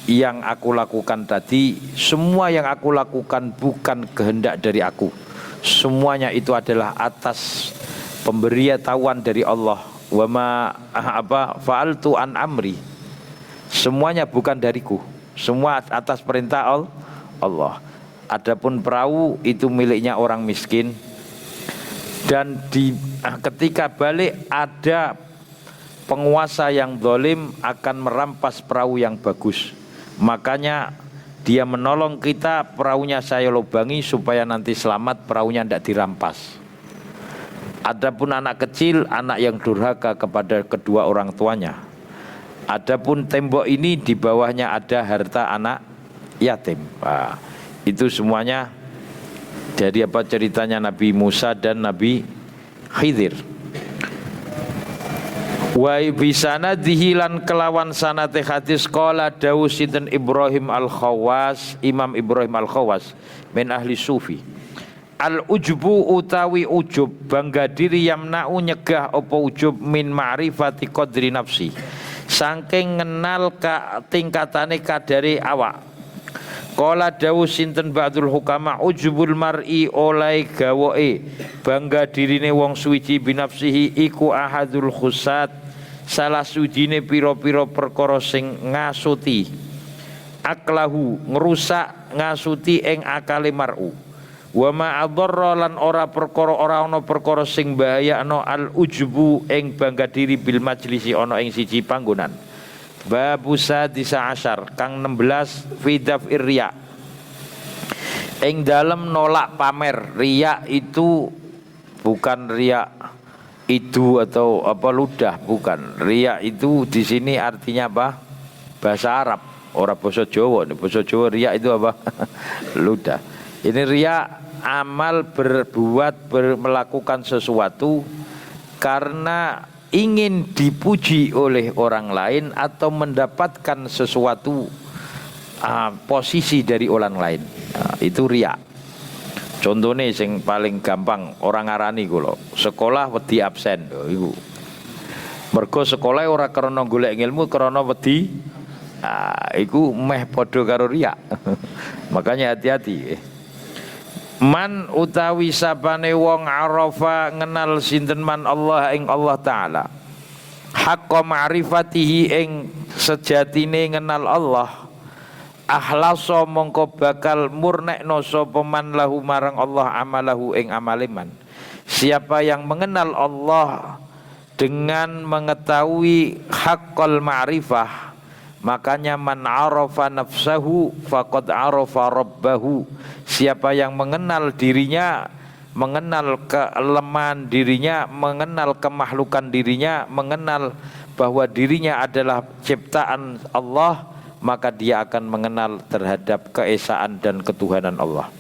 yang aku lakukan tadi. Semua yang aku lakukan bukan kehendak dari aku. Semuanya itu adalah atas pemberitahuan dari Allah. Wa ma fa'altu an amri. Semuanya bukan dariku. Semua atas perintah Allah. Adapun perahu itu miliknya orang miskin. Dan ketika balik ada penguasa yang zalim akan merampas perahu yang bagus. Makanya dia menolong kita, perahunya saya lubangi supaya nanti selamat, perahunya tidak dirampas. Adapun anak kecil, anak yang durhaka kepada kedua orang tuanya. Adapun tembok ini di bawahnya ada harta anak yatim. Nah, itu semuanya dari apa ceritanya Nabi Musa dan Nabi Khidir. Wa bisanadihi lan kelawan sanate hadis qala dawu sinten Ibrahim Al-Khawas, Imam Ibrahim Al-Khawas min ahli sufi. Al-ujbu utawi ujub, bangga diri, yamna'u nyegah apa ujub min ma'rifati qadri nafsi, saking ngenal ka tingkatane kadare awak. Qala dawu sinten ba'dul hukama, ujubul mar'i oleh gawoe, bangga dirine wong suwiji binafsihi iku ahadul khusat, salah sujine pira-pira perkara sing ngasuti aklahu, ngrusak ngasuti ing akale mar'u. Wa ma adarra lan ora perkara ora ana perkara sing bahayakno al ujbu ing bangga diri bil majlisi ana ing siji panggonan. Babu sadisa asyar kang 16 fi daf'ir riya. Ing dalem nolak pamer. Riya itu bukan riya itu atau apa ludah, bukan. Riya itu di sini artinya apa? Bahasa Arab, orang bahasa Jawa. Bahasa Jawa riya itu apa? Ludah. Ini riya amal melakukan sesuatu karena ingin dipuji oleh orang lain atau mendapatkan sesuatu posisi dari orang lain. Itu riya. Contohnya yang paling gampang orang ngarani kula, sekolah wedi absen iku. Mergo sekolah ora krana golek ilmu, krana wedi. Iku meh padha karo riya. Makanya hati-hati. Man utawi sapane wong arafa ngenal sinten man Allah ing Allah taala. Haqqa ma'rifatihi ing sejatine ngenal Allah. Ahlaso mongko bakal murnekno sapa man lahu marang Allah amalahu ing amaliman. Siapa yang mengenal Allah dengan mengetahui haqqal ma'rifah, makanya man arafa nafsahu faqad arafa rabbahu. Siapa yang mengenal dirinya, mengenal kelemahan dirinya, mengenal kemakhlukan dirinya, mengenal bahwa dirinya adalah ciptaan Allah, maka dia akan mengenal terhadap keesaan dan ketuhanan Allah.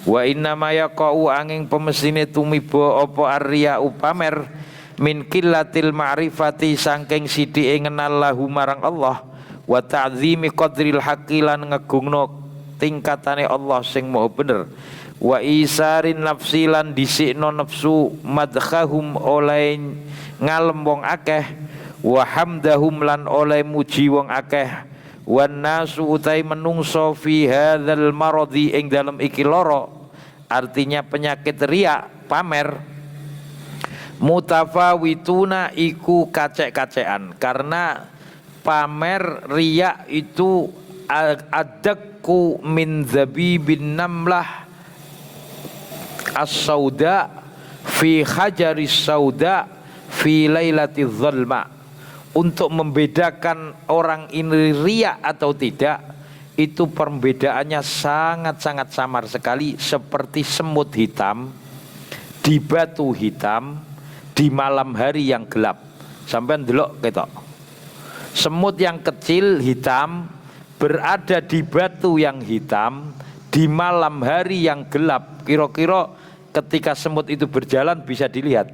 Wa inna ma yaqau angin pemesine tumiba apa arya pamer min qillatil ma'rifati saking sithike ngenal lahu marang Allah wa ta'zimi qadril haqqi lan ngegungno tingkatane Allah sing maha bener wa isarin nafsi lan dhisikno nafsu madkhahum oleh ngalem wong akeh wa hamdahum lan oleh muji wong akeh wan nasu utai menungso fi hadzal maradi ing dalem iki loro, artinya penyakit riya pamer. Mutafawituna iku kacek-kacekan, karena pamer riya itu adakku min zabibin namlah as-sauda fi hajaris sauda fi lailatiz zalma. Untuk membedakan orang ini riya atau tidak, itu perbedaannya sangat-sangat samar sekali, seperti semut hitam di batu hitam di malam hari yang gelap. Sampai ndelok ketok. Semut yang kecil hitam berada di batu yang hitam di malam hari yang gelap. Kira-kira ketika semut itu berjalan bisa dilihat.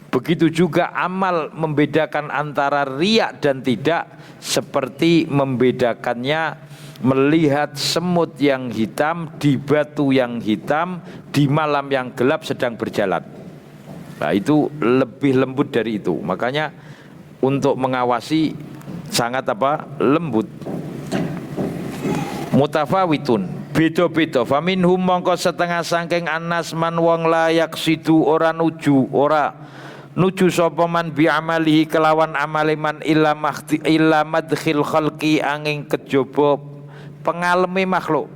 Begitu juga amal membedakan antara riya dan tidak, seperti membedakannya melihat semut yang hitam di batu yang hitam di malam yang gelap sedang berjalan. Nah, itu lebih lembut dari itu. Makanya untuk mengawasi sangat lembut. Mutafawitun, beda-beda. Faminhum mongko setengah sangking anas man wong layak sidu ora nuju sapa man bi amalihi kelawan amaliman illa madkhil khalqi angin kejaba pengalemi makhluk.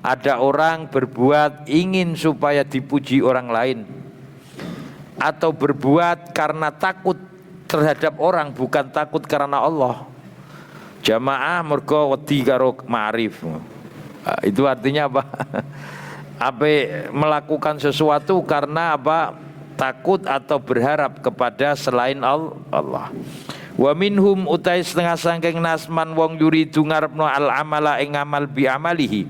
Ada orang berbuat ingin supaya dipuji orang lain, atau berbuat karena takut terhadap orang, bukan takut karena Allah. Jamaah mergo wedi karo ma'rif. Itu artinya apa? Melakukan sesuatu karena takut atau berharap kepada selain Allah. Wa minhum utai setengah sangking nasman wong yuridu ngarepno al amala ing amal bi amalihi.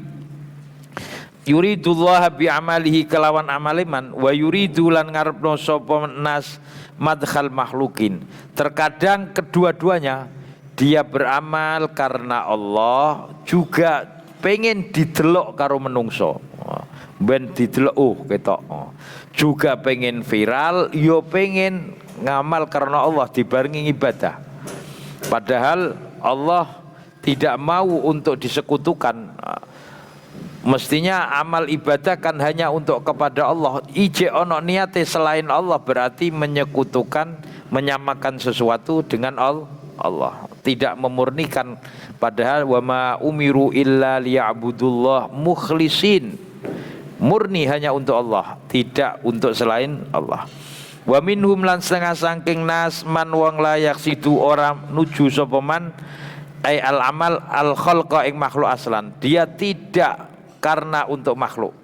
Yuridullah bi amalihi kelawan amaliman wa yuridu lan ngarepno sapa nas madkhal makhlukin. Terkadang kedua-duanya, dia beramal karena Allah, juga pengen didelok karo menungso. Ben didelok ketok. Juga pengen viral, yo pengen ngamal karena Allah dibarengi ibadah. Padahal Allah tidak mau untuk disekutukan. Mestinya amal ibadah kan hanya untuk kepada Allah. Ije ono niate selain Allah berarti menyekutukan, menyamakan sesuatu dengan Allah. Tidak memurnikan. Padahal wa ma umiru illa liya'budullah mukhlisin murni hanya untuk Allah, tidak untuk selain Allah. Wa minhum lan setengah sangking nas man wong layak sidu orang nuju sapa man ai al amal al khalqa ing makhluk aslan, dia tidak karena untuk makhluk.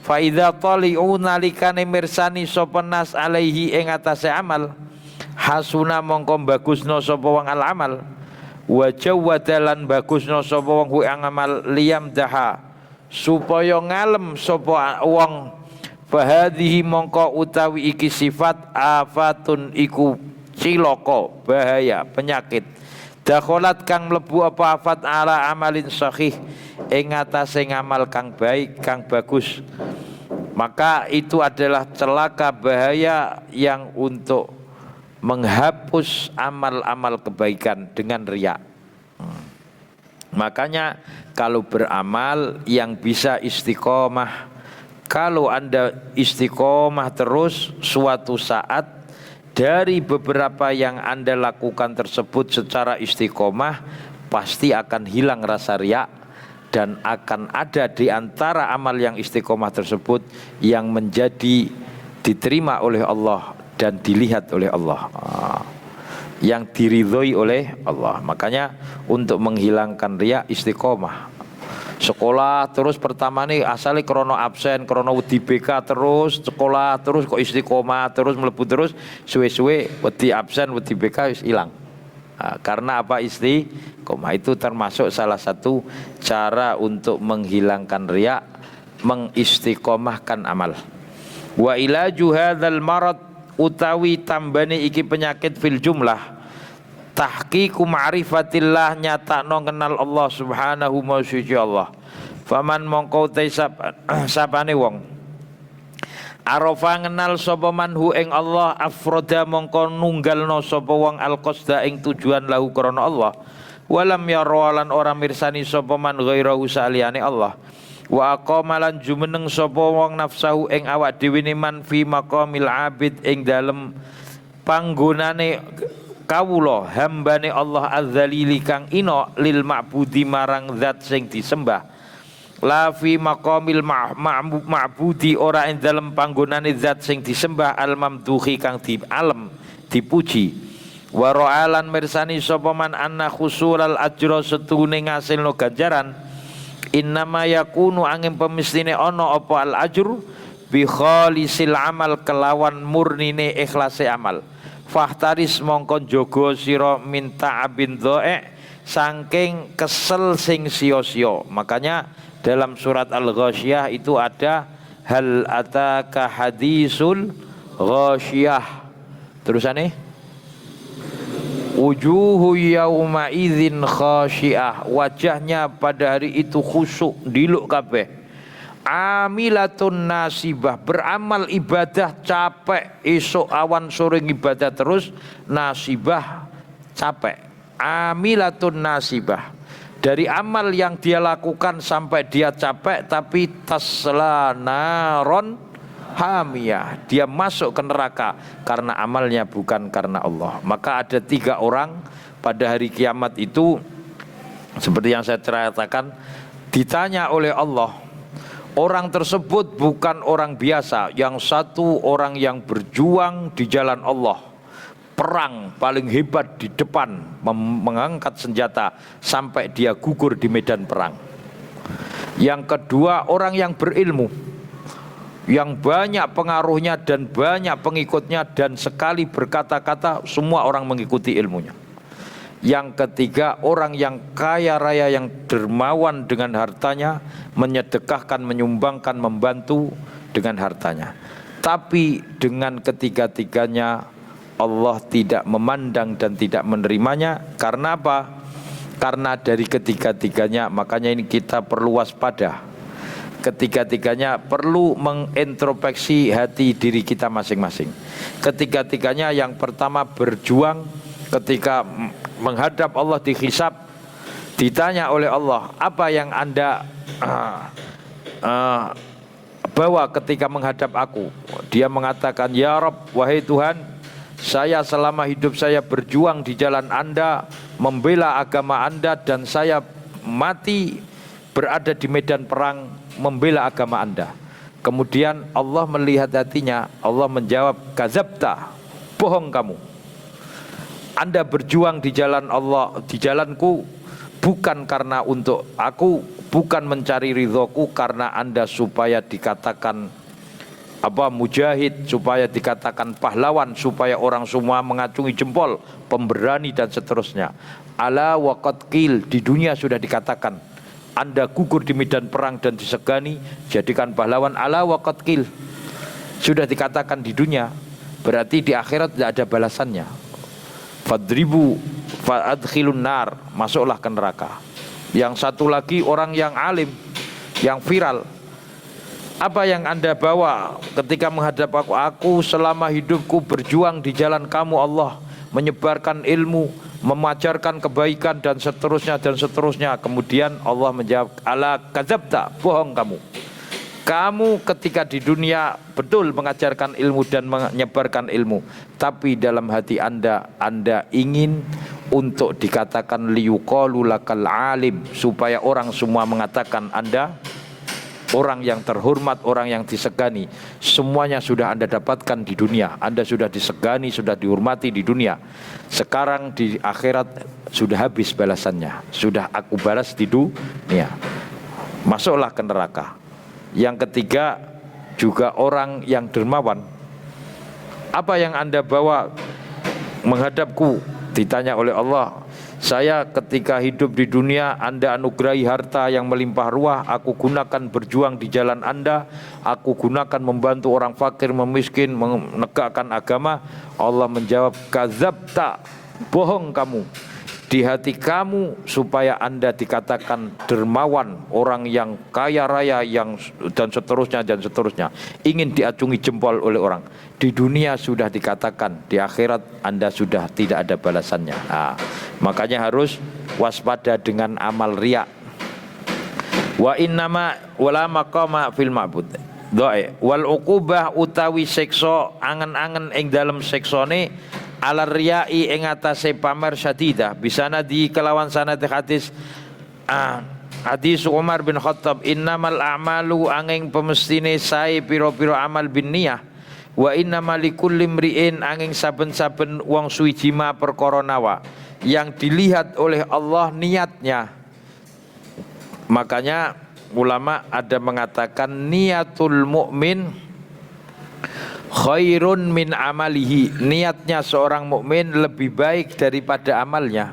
Fa idza tali'u nalikane mirsani sapa nas alaihi ing atase amal, hasuna mongko bagusno sapa wong al amal, wa jawadalan bagusno sapa wong hu amal liyam daha supaya ngalem sapa wong fahadhihi mongko utawi iki sifat afatun iku cilaka bahaya penyakit dakholat kang mlebu apa afat ala amalin sahih ing atase ngamal kang baik kang bagus, maka itu adalah celaka bahaya yang untuk menghapus amal-amal kebaikan dengan riya. Makanya kalau beramal yang bisa istiqomah, kalau Anda istiqomah terus, suatu saat dari beberapa yang Anda lakukan tersebut secara istiqomah pasti akan hilang rasa riya, dan akan ada di antara amal yang istiqomah tersebut yang menjadi diterima oleh Allah dan dilihat oleh Allah, yang diridhoi oleh Allah. Makanya untuk menghilangkan riya istiqomah. Sekolah terus pertama nih asale krono absen, krono wedi BK terus, sekolah terus kok istiqomah terus mlebu terus, suwe-suwe wedi absen, wedi BK wis ilang. Karena apa? Istiqomah itu termasuk salah satu cara untuk menghilangkan riya, mengistiqomahkan amal. Wa ilaju hadzal marad utawi tambane iki penyakit fil jumlah tahqiqu ma'rifatillah, nyatakno kenal Allah subhanahu wa ta'ala Allah. Faman mongko te sapane wong arafa ngenal sapa manhu ing Allah, afroda mongko nunggalno sapa wong alqasda ing tujuan lahu krana Allah, walam yarwalan ora mirsani sapa man ghairahu saliyane Allah, wa aqamalan jumeneng sapa wong nafsahu ing awak dhewe man fi maqamil abid ing dalem panggonane kawula hambane Allah az-zalili kang ina lil ma'budi marang zat sing disembah, la fi maqamil ma'budi ora ing dalem panggonane zat sing disembah al mamduhi kang di alam dipuji, wa ra'alan mirsani sapa man anna khusulal ajra setune ngasilno ganjaran, innama yakunu angin pemestine ono apa al ajru bi khalisil amal kelawan murnine ikhlase amal, fahtaris mongkon jogo sira minta abin dhae saking kesel sing sia-sia. Makanya dalam surat Al-Ghasyiyah itu ada hal ataka hadisul ghasyiyah, terusane wujuhu yauma idzin khasyiah, wajahnya pada hari itu khusyuk diluk kabeh, amilatun nasibah, beramal ibadah capek, esok awan sore ibadah terus, nasibah capek, amilatun nasibah, dari amal yang dia lakukan sampai dia capek, tapi tasla naron hamiyah, dia masuk ke neraka karena amalnya bukan karena Allah. Maka ada 3 orang pada hari kiamat itu, seperti yang saya ceritakan, ditanya oleh Allah. Orang tersebut bukan orang biasa, yang satu orang yang berjuang di jalan Allah, perang paling hebat di depan, mengangkat senjata sampai dia gugur di medan perang. Yang kedua orang yang berilmu, yang banyak pengaruhnya dan banyak pengikutnya, dan sekali berkata-kata semua orang mengikuti ilmunya. Yang ketiga orang yang kaya raya, yang dermawan dengan hartanya, menyedekahkan, menyumbangkan, membantu dengan hartanya. Tapi dengan ketiga-tiganya Allah tidak memandang dan tidak menerimanya. Karena apa? Karena dari ketiga-tiganya, makanya ini kita perlu waspada. Ketiga-tiganya perlu mengintrospeksi hati diri kita masing-masing. Ketiga-tiganya, yang pertama berjuang ketika menghadap Allah dihisab, ditanya oleh Allah, apa yang Anda bawa ketika menghadap aku? Dia mengatakan, ya Rabb, wahai Tuhan, saya selama hidup saya berjuang di jalan Anda, membela agama Anda, dan saya mati berada di medan perang membela agama Anda. Kemudian Allah melihat hatinya, Allah menjawab, kadzabta, bohong kamu. Anda berjuang di jalan Allah, di jalanku, bukan karena untuk aku, bukan mencari ridhoku, karena Anda supaya dikatakan mujahid, supaya dikatakan pahlawan, supaya orang semua mengacungi jempol, pemberani dan seterusnya. Ala waqad qil, di dunia sudah dikatakan Anda gugur di medan perang dan disegani, jadikan pahlawan. Ala waqad qil, sudah dikatakan di dunia, berarti di akhirat tidak ada balasannya. Fadribu fa'adkhilun nar, masuklah ke neraka. Yang satu lagi orang yang alim, yang viral. Apa yang Anda bawa ketika menghadap aku? Aku selama hidupku berjuang di jalan kamu Allah, menyebarkan ilmu, mengajarkan kebaikan dan seterusnya dan seterusnya. Kemudian Allah menjawab, ala kadzabta, bohong kamu. Kamu ketika di dunia betul mengajarkan ilmu dan menyebarkan ilmu, tapi dalam hati Anda ingin untuk dikatakan liyuqalu lakal alim, supaya orang semua mengatakan Anda orang yang terhormat, orang yang disegani. Semuanya sudah Anda dapatkan di dunia. Anda sudah disegani, sudah dihormati di dunia. Sekarang di akhirat sudah habis balasannya, sudah aku balas di dunia. Masuklah ke neraka. Yang ketiga juga orang yang dermawan. Apa yang Anda bawa menghadapku? Ditanya oleh Allah, saya ketika hidup di dunia Anda anugerahi harta yang melimpah ruah, aku gunakan berjuang di jalan Anda, aku gunakan membantu orang fakir, memiskin, menegakkan agama. Allah menjawab, kadzabta, bohong kamu. Di hati kamu supaya Anda dikatakan dermawan, orang yang kaya raya, yang dan seterusnya dan seterusnya, ingin diacungi jempol oleh orang. Di dunia sudah dikatakan, di akhirat Anda sudah tidak ada balasannya. Makanya harus waspada dengan amal riya. Wa innama wala maqama fil ma'bud. Wal uqubah utawi siksa angen-angen ing dalem siksane ala riyai ing atase pamer syadidah. Bisana di kelawan sanad hadis hadis Umar bin Khattab, innamal a'malu angin pemestine sae piro-piro amal bin niyah, wa innamal likulli imri'in angin saben-saben wong suwiji ma perkara nawa, yang dilihat oleh Allah niatnya. Makanya ulama ada mengatakan niatul mukmin khairun min amalihi, niatnya seorang mukmin lebih baik daripada amalnya.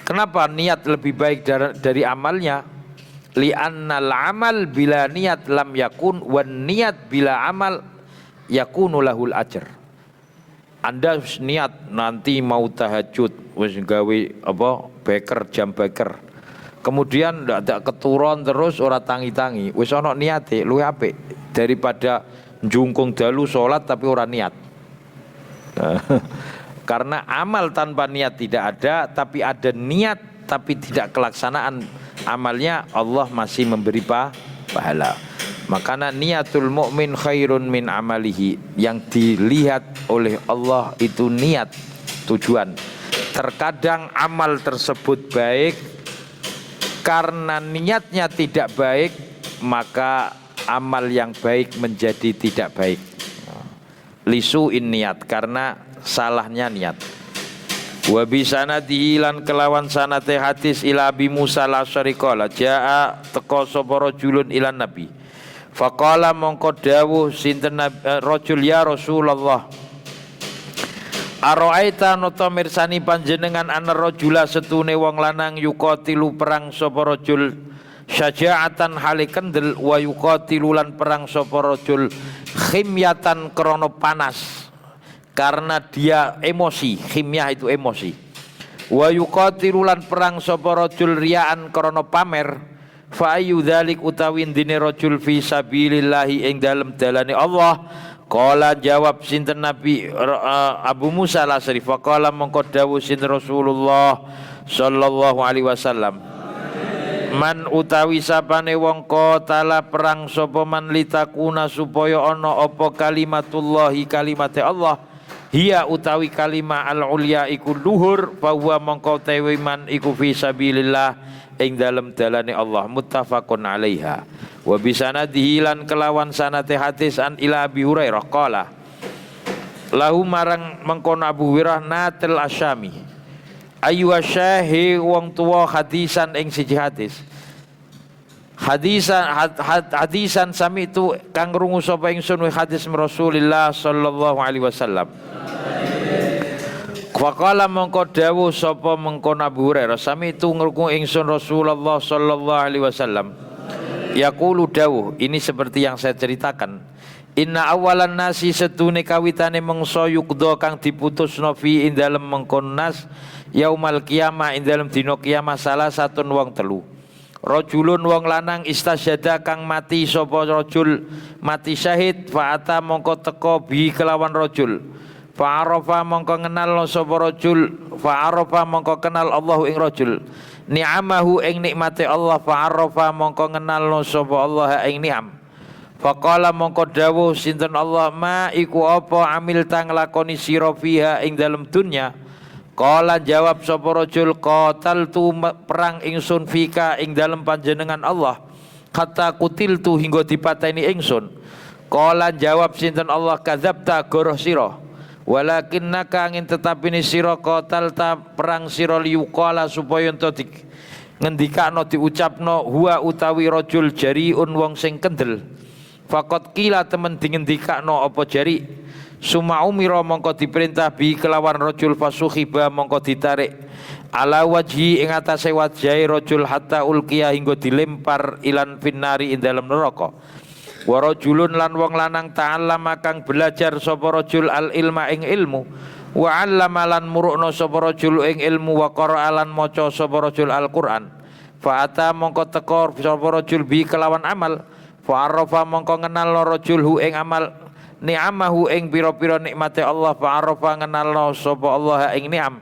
Kenapa niat lebih baik dari amalnya? Li'annal amal bila niat lam yakun, wan niat bila amal yakunu lahul ajr. Anda niat nanti mau tahajud, wis gawe beker, jam beker. Kemudian ndak keturun terus ora tangi-tangi, wis ana niate luwih apik daripada jungkung dalu sholat tapi ora niat. Karena amal tanpa niat tidak ada, tapi ada niat tapi tidak kelaksanaan amalnya, Allah masih memberi pahala. Makanya niatul mukmin khairun min amalihi, yang dilihat oleh Allah itu niat, tujuan. Terkadang amal tersebut baik, karena niatnya tidak baik maka amal yang baik menjadi tidak baik. Lisu'in niat, karena salahnya niat. Wa bi sanadihi lan kelawan sanate hadis ila Abi Musa al-Asy'ari qala jaa teka sapa rajulun ilan nabi. Faqala mongko dawuh sinten rajul, ya Rasulullah, Aro'aita nota mirsani panjenengan ana rajula setune wong lanang yuqatilu perang sapa rajul syaja'atan hale kendel, wa yuqatilu lan perang sapa rajul khimyatan krana panas, karena dia emosi. Khimyah itu emosi. Wa yuqatilu lan perang sapa rajul riyaan krana pamer. Fa ayu dzalik utawi dene rajul fi sabilillahi ing dalem dalane Allah. Qala jawab sinten Nabi Abu Musa al-Asy'ari, faqala mongko dawuh sinten Rasulullah sallallahu alaihi wasallam, man utawi sapane wong qatala perang sapa man litakuna supaya ana apa kalimatullahi kalimate Allah, hiya utawi kalimah al-ulya iku luhur, bahwa mongko tewe man iku fi sabilillah ing dalem dalane Allah, muttafaqun alaiha. Wa bisanadihi lan kelawan sanate hadis an ila Abi Hurairah qala lahu marang mengkono Abu Hurairah natil asyami ayu asyahi wong tuwa hadisan ing siji hadis hadisan sami itu kang rungu sapa ingsun hadis Rasulullah sallallahu alaihi wasallam. Faqala mongko dawuh sapa mengkono Abu Hurairah sami itu ngrungu ingsun Rasulullah sallallahu alaihi wasallam yaqulu dawuh ini seperti yang saya ceritakan. Inna awalan nasi setune kawitane mengso yukdo kang diputusno fi ing dalem mengkon nas yaumal qiyamah ing dalem dina kiamah salah satun wong telu. Rajulun wong lanang istasyada kang mati sapa rajul mati syahid fa'ata mongko teka bi kelawan rajul fa'arafa mongko ngenal sapa rajul fa'arafa mongko kenal Allah ing rajul ni'amahu ing nikmate Allah fa'arafa mongko ngenal sapa Allah ing ni'am. Faqala mongko dawuh sinten Allah ma iku apa amil tang lakoni sira fiha ing dalem dunya. Qala jawab sapa rajul qataltu perang ingsun fika ing dalem panjenengan Allah kata kutiltu hingga dipateni ingsun. Qala jawab sinten Allah kadzabta goroh sira walakinnaka angin tetapine sira qatalta perang sira liuqala supaya ento ngendikakno diucapno huwa utawi rajul jariun wong sing kendel. Fakot kila temen dingendikakno apa jari suma umira mongko diperintah bi kelawan rajul fasuhiba mongko ditarik ala wajhi ing atase wajahe rajul hatta ulqiya hingga dilempar ilan finnari ing dalam neraka. Wa rajulun lan wong lanang ta'allama kang belajar sapa rajul al ilma ing ilmu wa 'allama lan murukna sapa rajul ing ilmu wa qara'a lan maca sapa rajul Al-Qur'an. Fa ata mongko teka sapa rajul bi kelawan amal fa'arafa mongko ngenalno rajul hu ing amal ni'amahu ing pira-pira nikmate Allah fa'arafa ngenalno sapa Allah ing ni'am.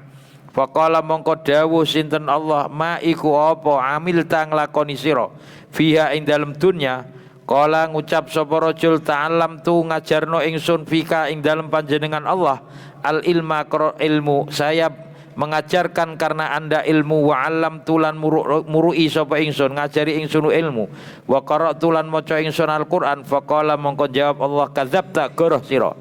Faqala mongko dawuh sinten Allah ma iku apa amil tang lakoni sira fiha ing dalem dunya. Qala ngucap sapa rajul ta'allam tu ngajarno ingsun fika ing dalem panjenengan Allah al ilma ilmu saya mengajarkan karena anda ilmu wa alam tulan murui sapa ingsun ngajari ingsun ilmu wa qara'tu lan maca ingsun Al-Qur'an. Faqala mongko jawab Allah kadzabta goroh sira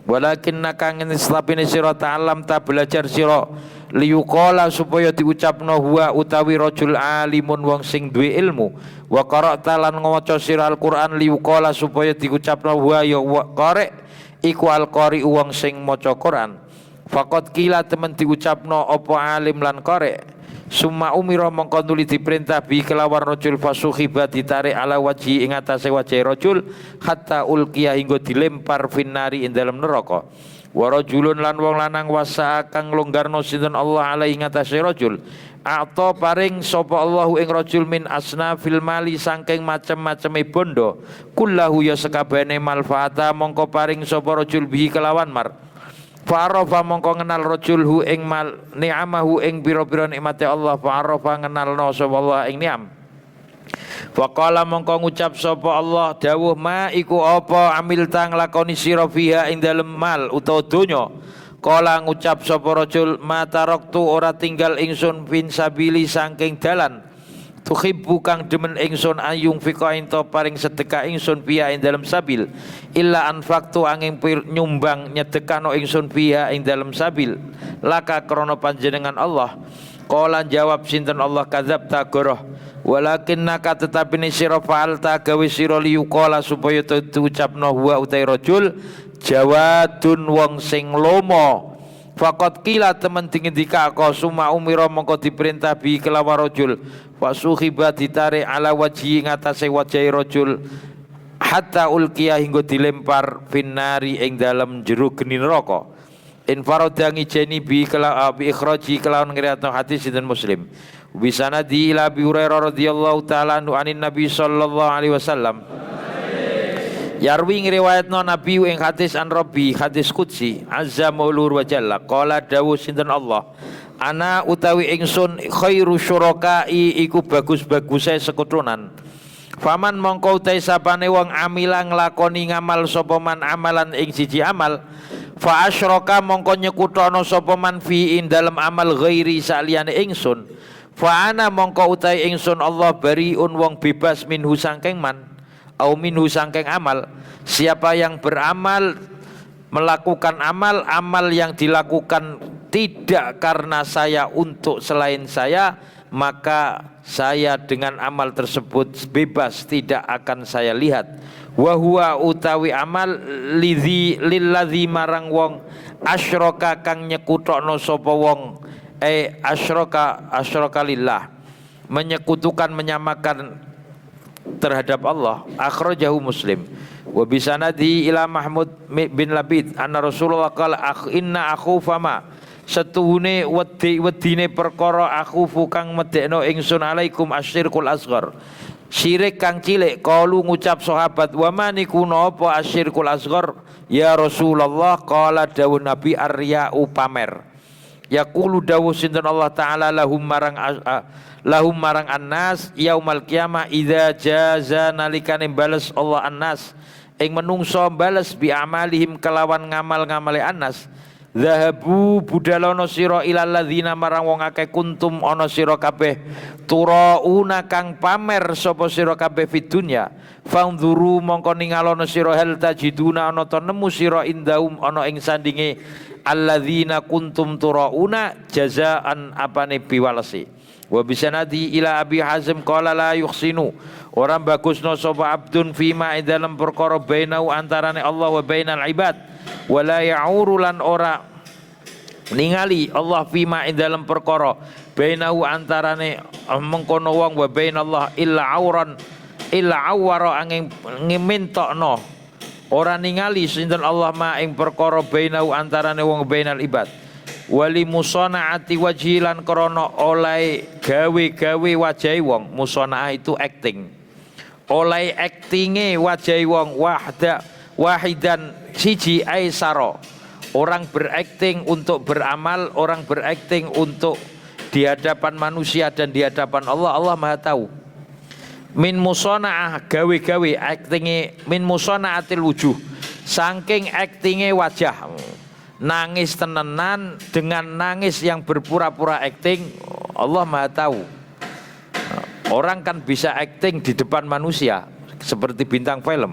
walakinnaka ngin islapine sira ta'allam ta belajar sira liyuqala supaya diucapno huwa utawi rajul alimun wong sing duwe ilmu wa qara'ta lan maca sira Al-Qur'an liyuqala supaya diucapno huwa ya qari iku al-qari wong sing maca Qur'an. Fakot kila temen diucapno opo alim lan korek summa umira mongko nuli diperintah bi kelawan rajul fasuhiba ditarik ala wajhi ing atase wajah rajul hatta ulqiya hingga dilempar finnari ing dalam neraka. Wa rajulun lan wong lanang wasa kang longgarno sinten Allah alai ing atase rajul atau paring sapa Allahu ing rajul min asnafil mali saking macem-maceme bondo kullahu ya sekabehane manfaata mongko paring sapa rajul bihi kelawan mar. Fa'arafa mongko ngenal rajul hu ing mal ni'amahu ing pira-pira nikmate Allah fa'arafa ngenalno sapa Allah ing ni'am. Faqala mongko ngucap sapa Allah dawuh ma iku apa amil tang lakoni sira fiha ing dalem mal utawa donya. Qala ngucap sapa rajul ma taraktu ora tinggal ingsun fin sabili saking dalan tuhibbu kang demen ingsun ayung fika ento paring sedekah ingsun fiha ing dalam sabil illa anfaqtu angin nyumbang nyedekano ingsun fiha ing dalam sabil laka krana panjenengan Allah. Qala jawab sinten Allah kadzabta goroh walakinnaka tetapine sira fa'alta gawe sira liyuqala supaya diucapno huwa utai rajul jawadun wong sing lomo. Faqat kila temen dingendika ka suma umira mongko diperintah bi kelawan rajul fasuhiba ditarik ala wajhi ngatasé wajahe rajul hatta ulqiya hingga dilempar finnari ing dalam jero geni neraka. Infarada ngijeni bi ikhraji kelawan ngriatno hadis sinten Muslim bisanadi ila Abi Hurairah radhiyallahu taala anhu anin Nabi sallallahu alaihi wasallam. Yarwi ngriwayatno Nabi ing hadis an Rabbi hadis qudsi azza maulur wa jalla qala dawu sinten Allah ana utawi ingsun khairu syurakai iku bagus-baguse sekutunan. Faman mongko utai sapane wong amila nglakoni ngamal sapa man amalan ing siji amal fa asyraka mongko nyekutono sapa man fi in dalem amal ghairi saliyane ingsun fa ana mongko utai ingsun Allah bariun wong bebas minhu sangking man au minhu sangking amal. Siapa yang beramal, melakukan amal yang dilakukan tidak karena saya untuk selain saya, maka saya dengan amal tersebut bebas, tidak akan saya lihat. Wa huwa utawi amal lilladzi marang wong asyraka kang nyekutokno sapa wong asyraka lillah, menyekutukan, menyamakan terhadap Allah. Akhrajahu Muslim. Wa bisanadi ila Mahmud bin Labid anna Rasulullah qala inna akhufama setuhune wedine perkara akhufu kang medekno ingsun alaikum asyirkul asghar, syirik kang cilik. Qalu ngucap sahabat, wa maniku napa asyirkul asghar ya Rasulullah? Qala dawuh Nabi ar-riya'u pamer. Yaqulu dawuh sinten Allah taala lahum marang annas yaumal qiyamah idza jaza nalikane bales Allah annas ing menungso bales bi amalihim kelawan ngamal-ngamale annas. Zahabu budalono sira ilal ladzina marang wong akeh kuntum ana sira kabeh turauna kang pamer sapa sira kabeh fid dunya fanzuru mongko ningalono sira hal tajiduna ana to nemu sira indahum ana ing sandinge alladzina kuntum turauna jazaan apane biwalasi. Wa bisanadi ila Abi Hazim qala la yuhsinu orang bagusno sapa abdun fima dalam perkara bainau antarane Allah wa bainal ibad wala ya'uru lan ora ningali Allah fima dalam perkara bainahu antarane mengkono wong wa bainallah illa awara angin ngemintokno ora ningali sinten Allah ma ing perkara bainahu antarane wong bainal ibad wali musanaati wajilan krana oleh gawe-gawe wajahe wong. Musanaah itu acting, oleh actinge wajahe wong wahidan siji aisaro. Orang berakting untuk beramal, orang berakting untuk di hadapan manusia dan di hadapan Allah. Allah Maha tahu. Min musanaah gawe-gawe actinge, min musanaatil wujuh saking actinge wajah, nangis tenenan dengan nangis yang berpura-pura acting. Allah Maha tahu. Orang kan bisa acting di depan manusia seperti bintang film.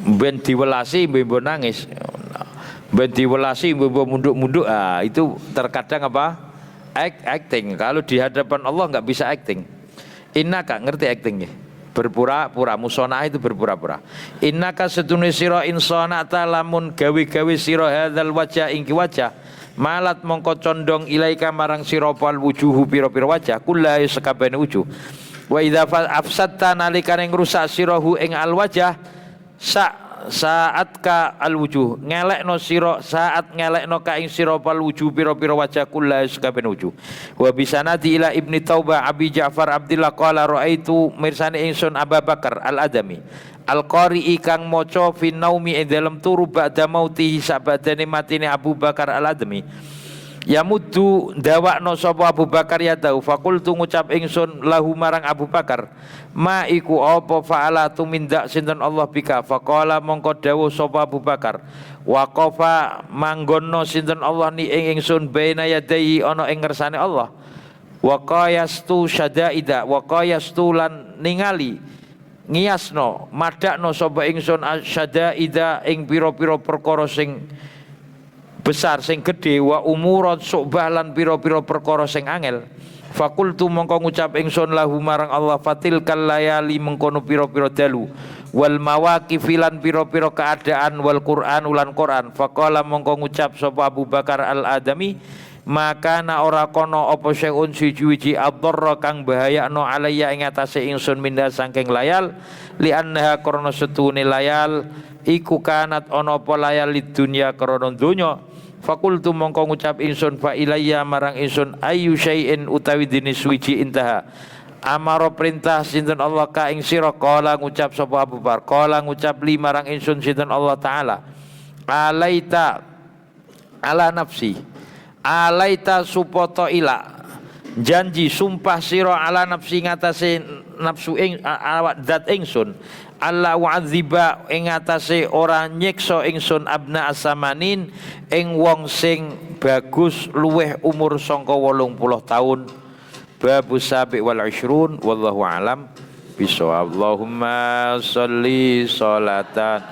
Ben diwelasi, ben nangis. Ben diwelasi, ben munduk-munduk. Itu terkadang apa? Acting. Kalau di hadapan Allah nggak bisa acting. Innaka ngerti actingnya? Berpura-pura. Musonah itu berpura-pura. Innaka setune sira insana ta lamun gawe-gawe sira hadzal wajah ing wajah malat mongko condong ilaika marang sira pal wujuhu pira-pira wajah kullai sekabehane wujuh. Wa idza afsadta nalikane ngrusak sirahu ing al wajah saat ka al wujuh ngelekno sira saat ngelekno ka ing sira pal wujuh pira-pira wajah kullai sekabehane wujuh. Wa bisanadi ila Ibni Taubah Abi Ja'far Abdillah qala raaitu mirsani ingsun Abu Bakar al-Adami al-qari'i kang maca fi naumi ing dalem turu ba'da mautihi sabadane matine Abu Bakar al-Adami yamuddu dawakno sapa Abu Bakar ya tau fakultu ngucap ingsun lahu marang Abu Bakar ma iku apa faala tumindak sinten Allah bika faqala mongko dawuh sapa Abu Bakar waqafa manggonno sinten Allah ni ing ingsun baina yadai ana ing ngersane Allah waqayastu syadaida waqayastu lan ningali ngiyasno madakno sapa ingsun syadaida ing pira-pira perkara sing besar sing gedhe wa umurat subah lan pira-pira perkara sing angel. Fakultu mongko ngucap ingsun lahu marang Allah fatil kal layali mengkono pira-pira dalu wal mawaqif lan pira-pira keadaan wal Qur'an ulan Qur'an. Faqala mongko ngucap sapa Abu Bakar al-Adami maka na ora kono apa syai'un siji-wiji adharra kang bahayakno alayya ing atase ingsun minda saking layal li annaha krana setune layal iku kanat ana apa layal lid dunya krana donya. Fakultu mongko ngucap insun fa ilayya marang insun ayu syai'in utawi dini suci intaha amaro perintah sinten Allah ka ing sira qala ngucap sapa Abu Bakar qala ngucap li marang insun sinten Allah taala alaita ala nafsi alaita supoto ila janji sumpah sira ala nafsi ngatasé nafsu ing awak zat ingsun Allah wa'adziba ing atase ora nyiksa ingsun abna asamanin ing wong sing bagus luweh umur sangka 80 tahun. Babus sabi wal 20 wallahu alam. bisawab. Allahumma sholli sholatan